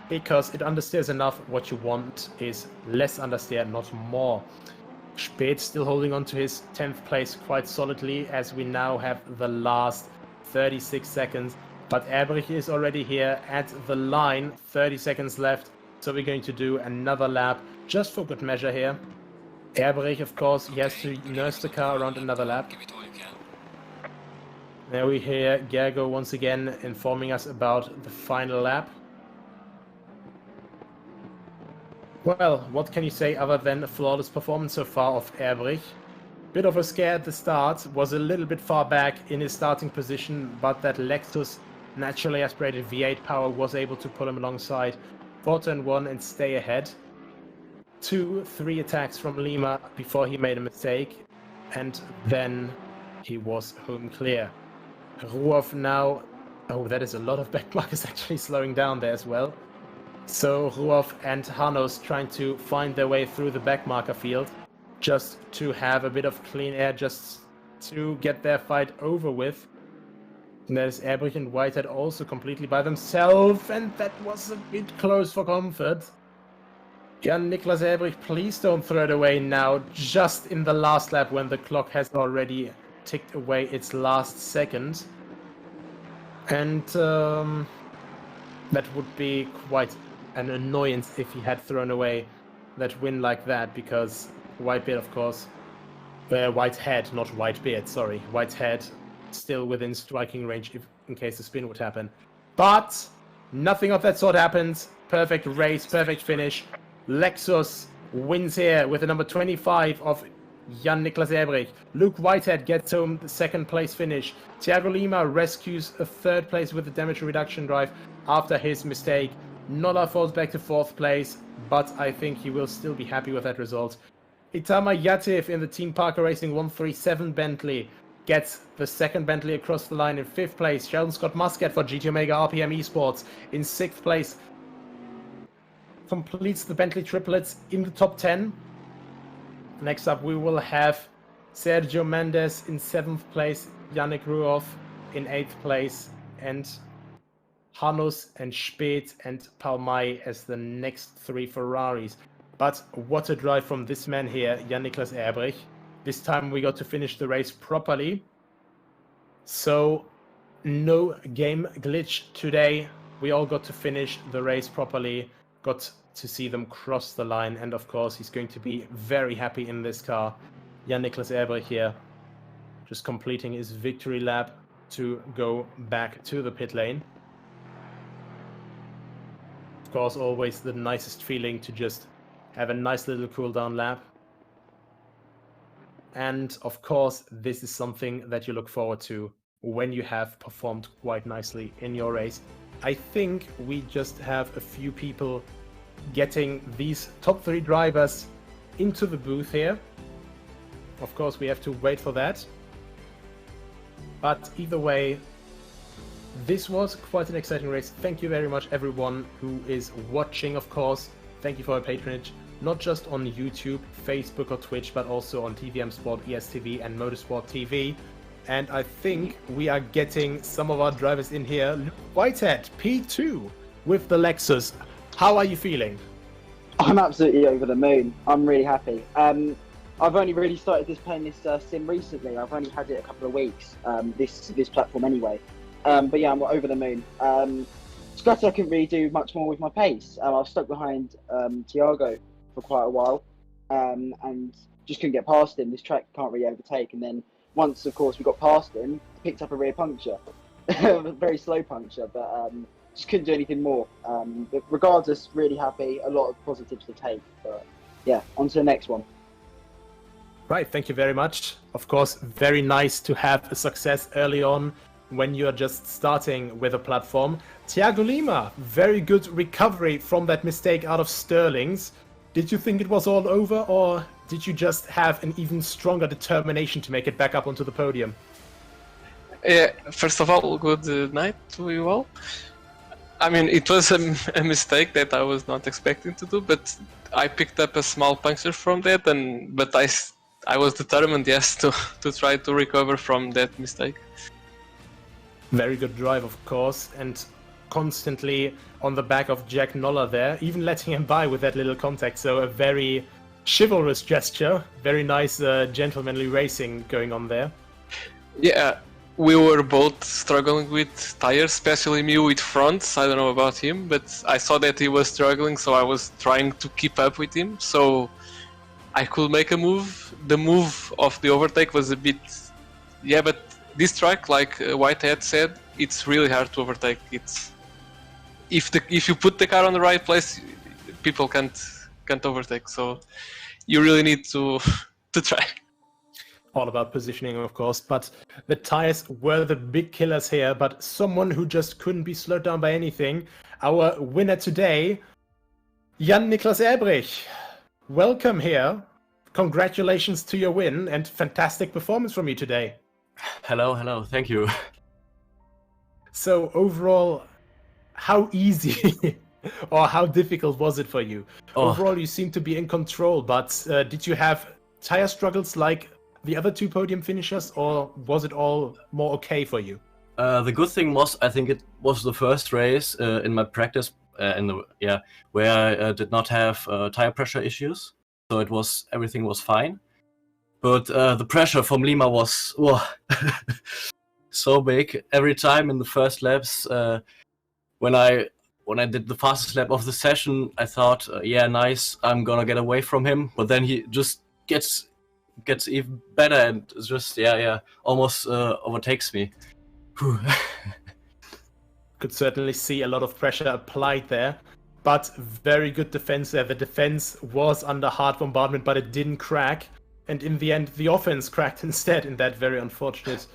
because it understeers enough. What you want is less understeer, not more. Speth still holding on to his 10th place quite solidly, as we now have the last 36 seconds. But Erbrich is already here at the line, 30 seconds left. So we're going to do another lap, just for good measure here. Erbrich, of course, he has to nurse the car around another lap. There we hear Gergo once again informing us about the final lap. Well, what can you say other than a flawless performance so far of Erbrich? Bit of a scare at the start, was a little bit far back in his starting position, but that Lexus naturally aspirated V8 power was able to pull him alongside for turn 1 and stay ahead. 2-3 attacks from Lima before he made a mistake, and then he was home clear. Ruoff now, oh, that is a lot of back markers actually slowing down there as well. So Ruoff and Hanos trying to find their way through the back marker field, just to have a bit of clean air, just to get their fight over with. And there's Erbrich and Whitehead also completely by themselves, and that was a bit close for comfort. Jan-Niklas Erbrich, please don't throw it away now, just in the last lap when the clock has already ticked away its last second. And that would be quite an annoyance if he had thrown away that win like that, because Whitebeard, of course, Whitehead, not Whitebeard, sorry, Whitehead, still within striking range if, in case the spin would happen. But nothing of that sort happens. Perfect race, perfect finish. Lexus wins here with the number 25 of Jan-Niklas Erbrich. Luke Whitehead gets home the 2nd place finish. Thiago Lima rescues a 3rd place with the damage reduction drive after his mistake. Nola falls back to 4th place, but I think he will still be happy with that result. Itama Yatif in the Team Parker Racing 137 Bentley gets the 2nd Bentley across the line in 5th place. Sheldon Scott Muscat for GT Omega RPM Esports in 6th place. Completes the Bentley triplets in the top 10. Next up we will have Sergio Mendes in 7th place, Yannick Ruoff in 8th place, and Hanos and Speth and Palmay as the next 3 Ferraris. But what a drive from this man here, Jan-Niklas Erbrich. This time we got to finish the race properly. So no game glitch today. We all got to finish the race properly. Got to see them cross the line, and of course he's going to be very happy in this car. Jan-Niklas Erbrich here, just completing his victory lap to go back to the pit lane. Of course, always the nicest feeling to just have a nice little cool down lap. And of course, this is something that you look forward to when you have performed quite nicely in your race. I think we just have a few people getting these top 3 drivers into the booth here. Of course, we have to wait for that. But either way, this was quite an exciting race. Thank you very much, everyone who is watching, of course. Thank you for your patronage, not just on YouTube, Facebook or Twitch, but also on TVM Sport, ESTV and Motorsport TV. And I think we are getting some of our drivers in here. Luke Whitehead, P2 with the Lexus. How are you feeling? I'm absolutely over the moon. I'm really happy. I've only really started playing this sim recently. I've only had it a couple of weeks, this platform anyway. But yeah, I'm over the moon. Scratty, I couldn't really do much more with my pace. I was stuck behind Thiago for quite a while, and just couldn't get past him. This track can't really overtake. And then once, of course, we got past him, picked up a rear puncture. very slow puncture, but just couldn't do anything more. But regardless, really happy. A lot of positives to take. But yeah, on to the next one. Right, thank you very much. Of course, very nice to have a success early on when you're just starting with a platform. Thiago Lima, very good recovery from that mistake out of Sterling's. Did you think it was all over, or did you just have an even stronger determination to make it back up onto the podium? Yeah, first of all, good night to you all. I mean, it was a mistake that I was not expecting to do, but I picked up a small puncture from that, but I was determined, yes, to try to recover from that mistake. Very good drive, of course, and constantly on the back of Jack Noller there, even letting him by with that little contact. So a very chivalrous gesture, very nice gentlemanly racing going on there. Yeah, we were both struggling with tires, especially me with fronts. I don't know about him, but I saw that he was struggling, so I was trying to keep up with him. So I could make a move. The move of the overtake was a bit... Yeah, but this track, like Whitehead said, it's really hard to overtake. It's if you put the car on the right place, people can't overtake. So you really need to try. All about positioning, of course, but the tires were the big killers here, but someone who just couldn't be slowed down by anything. Our winner today, Jan-Niklas Erbrich. Welcome here. Congratulations to your win and fantastic performance from you today. Hello, thank you. So overall, how easy or how difficult was it for you? Overall, you seem to be in control, but did you have tire struggles like the other two podium finishers, or was it all more okay for you? The good thing was, I think it was the first race in my practice, where I did not have tire pressure issues, so everything was fine. But the pressure from Lima was so big. Every time in the first laps, when I did the fastest lap of the session, I thought, yeah, nice, I'm gonna get away from him. But then he just gets even better and just almost overtakes me. Could certainly see a lot of pressure applied there, but very good defense there. The defense was under hard bombardment, but it didn't crack. And in the end, the offense cracked instead in that very unfortunate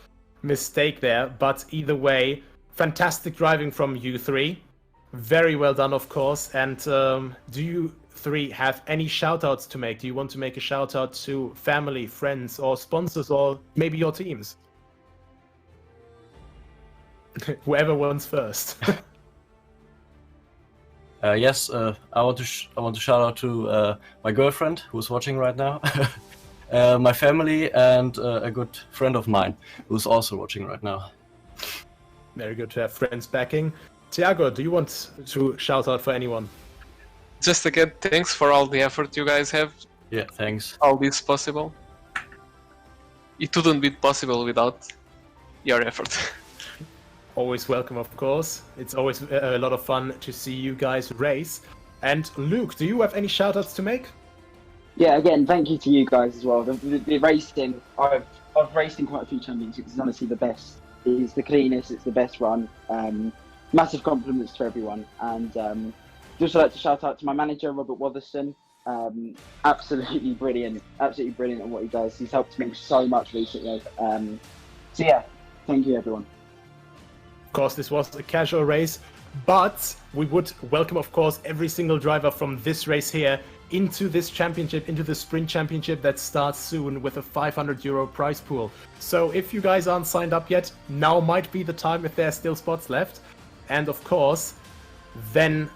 mistake there. But either way, fantastic driving from you three. Very well done, of course. And do you three have any shout-outs to make? Do you want to make a shout-out to family, friends, or sponsors, or maybe your teams? Whoever wants first. Yes, I want to shout out to my girlfriend who's watching right now, my family, and a good friend of mine who's also watching right now. Very good to have friends backing. Thiago, do you want to shout out for anyone? Just again, thanks for all the effort you guys have. Yeah, thanks. All this possible. It wouldn't be possible without your effort. Always welcome, of course. It's always a lot of fun to see you guys race. And Luke, do you have any shout-outs to make? Yeah, again, thank you to you guys as well. The racing, I've raced in quite a few championships. It's honestly the best. It's the cleanest, it's the best run. Massive compliments to everyone. And just like to shout out to my manager, Robert Watherston. Absolutely brilliant at what he does. He's helped me so much recently. So yeah, thank you everyone. Of course, this was a casual race, but we would welcome, of course, every single driver from this race here into this championship, into the sprint championship that starts soon with a €500 prize pool. So if you guys aren't signed up yet, now might be the time if there are still spots left. And of course, then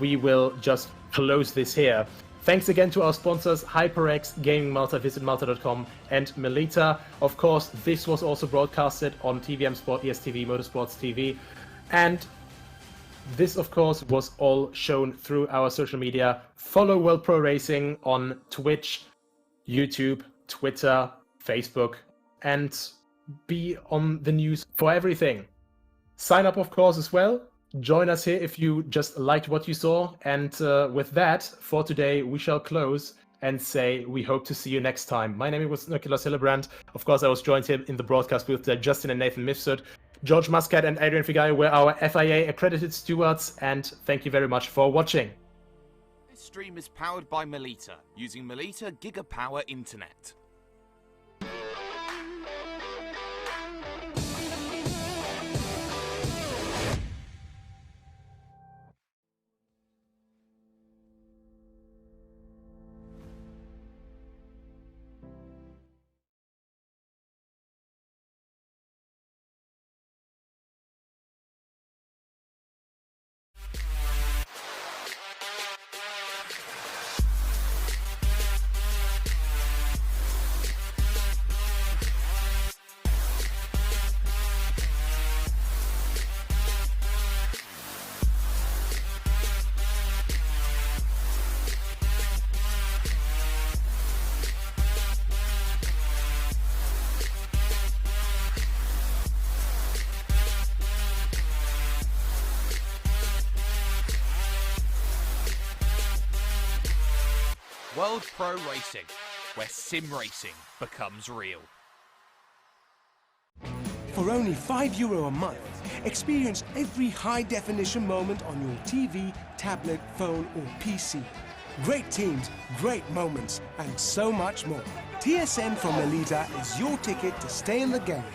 we will just close this here. Thanks again to our sponsors, HyperX, Gaming Malta, Visit Malta.com, and Melita. Of course, this was also broadcasted on TVM Sport, ESTV, Motorsports TV. And this, of course, was all shown through our social media. Follow World Pro Racing on Twitch, YouTube, Twitter, Facebook, and be on the news for everything. Sign up, of course, as well. Join us here if you just liked what you saw. And with that, for today, we shall close and say we hope to see you next time. My name was Nicolas Hillebrand. Of course, I was joined here in the broadcast booth by Justin and Nathan Mifsud. George Muscat and Adrian Figallo were our FIA accredited stewards, and thank you very much for watching. This stream is powered by Melita, using Melita Gigapower Internet. World Pro Racing, where sim racing becomes real. For only €5 a month, experience every high-definition moment on your TV, tablet, phone or PC. Great teams, great moments, and so much more. TSN from Melita is your ticket to stay in the game.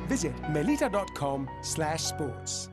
Visit melita.com/sports.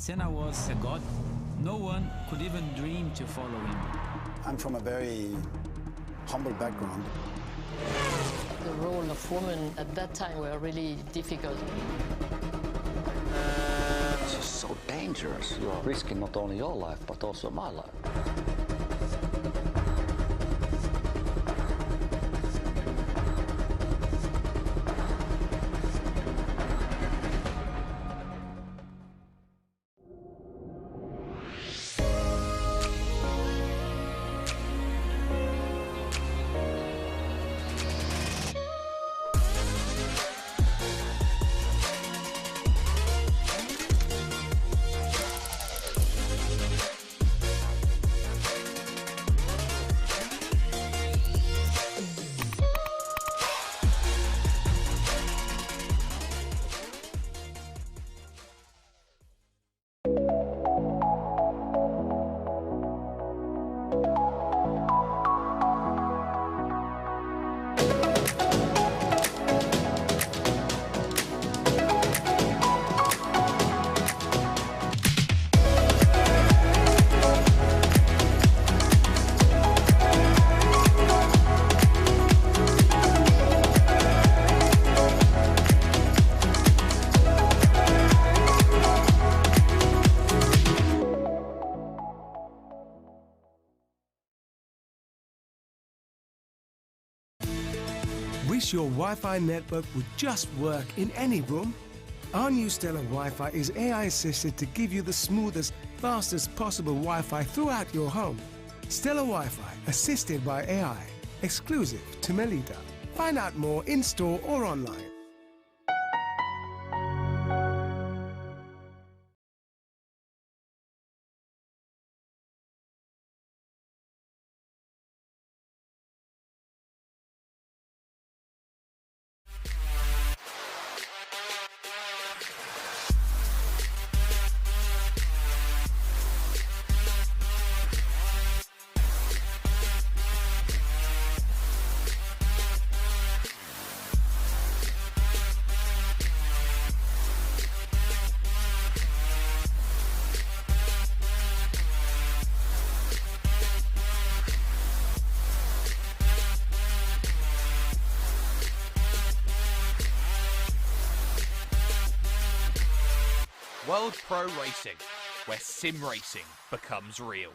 Senna was a god. No one could even dream to follow him. I'm from a very humble background. The role of women at that time were really difficult. This is so dangerous. You are risking not only your life, but also my life. Wish your Wi-Fi network would just work in any room? Our new Stellar Wi-Fi is AI assisted to give you the smoothest, fastest possible Wi-Fi throughout your home. Stellar Wi-Fi, assisted by AI, exclusive to Melita. Find out more in-store or online. World Pro Racing, where sim racing becomes real.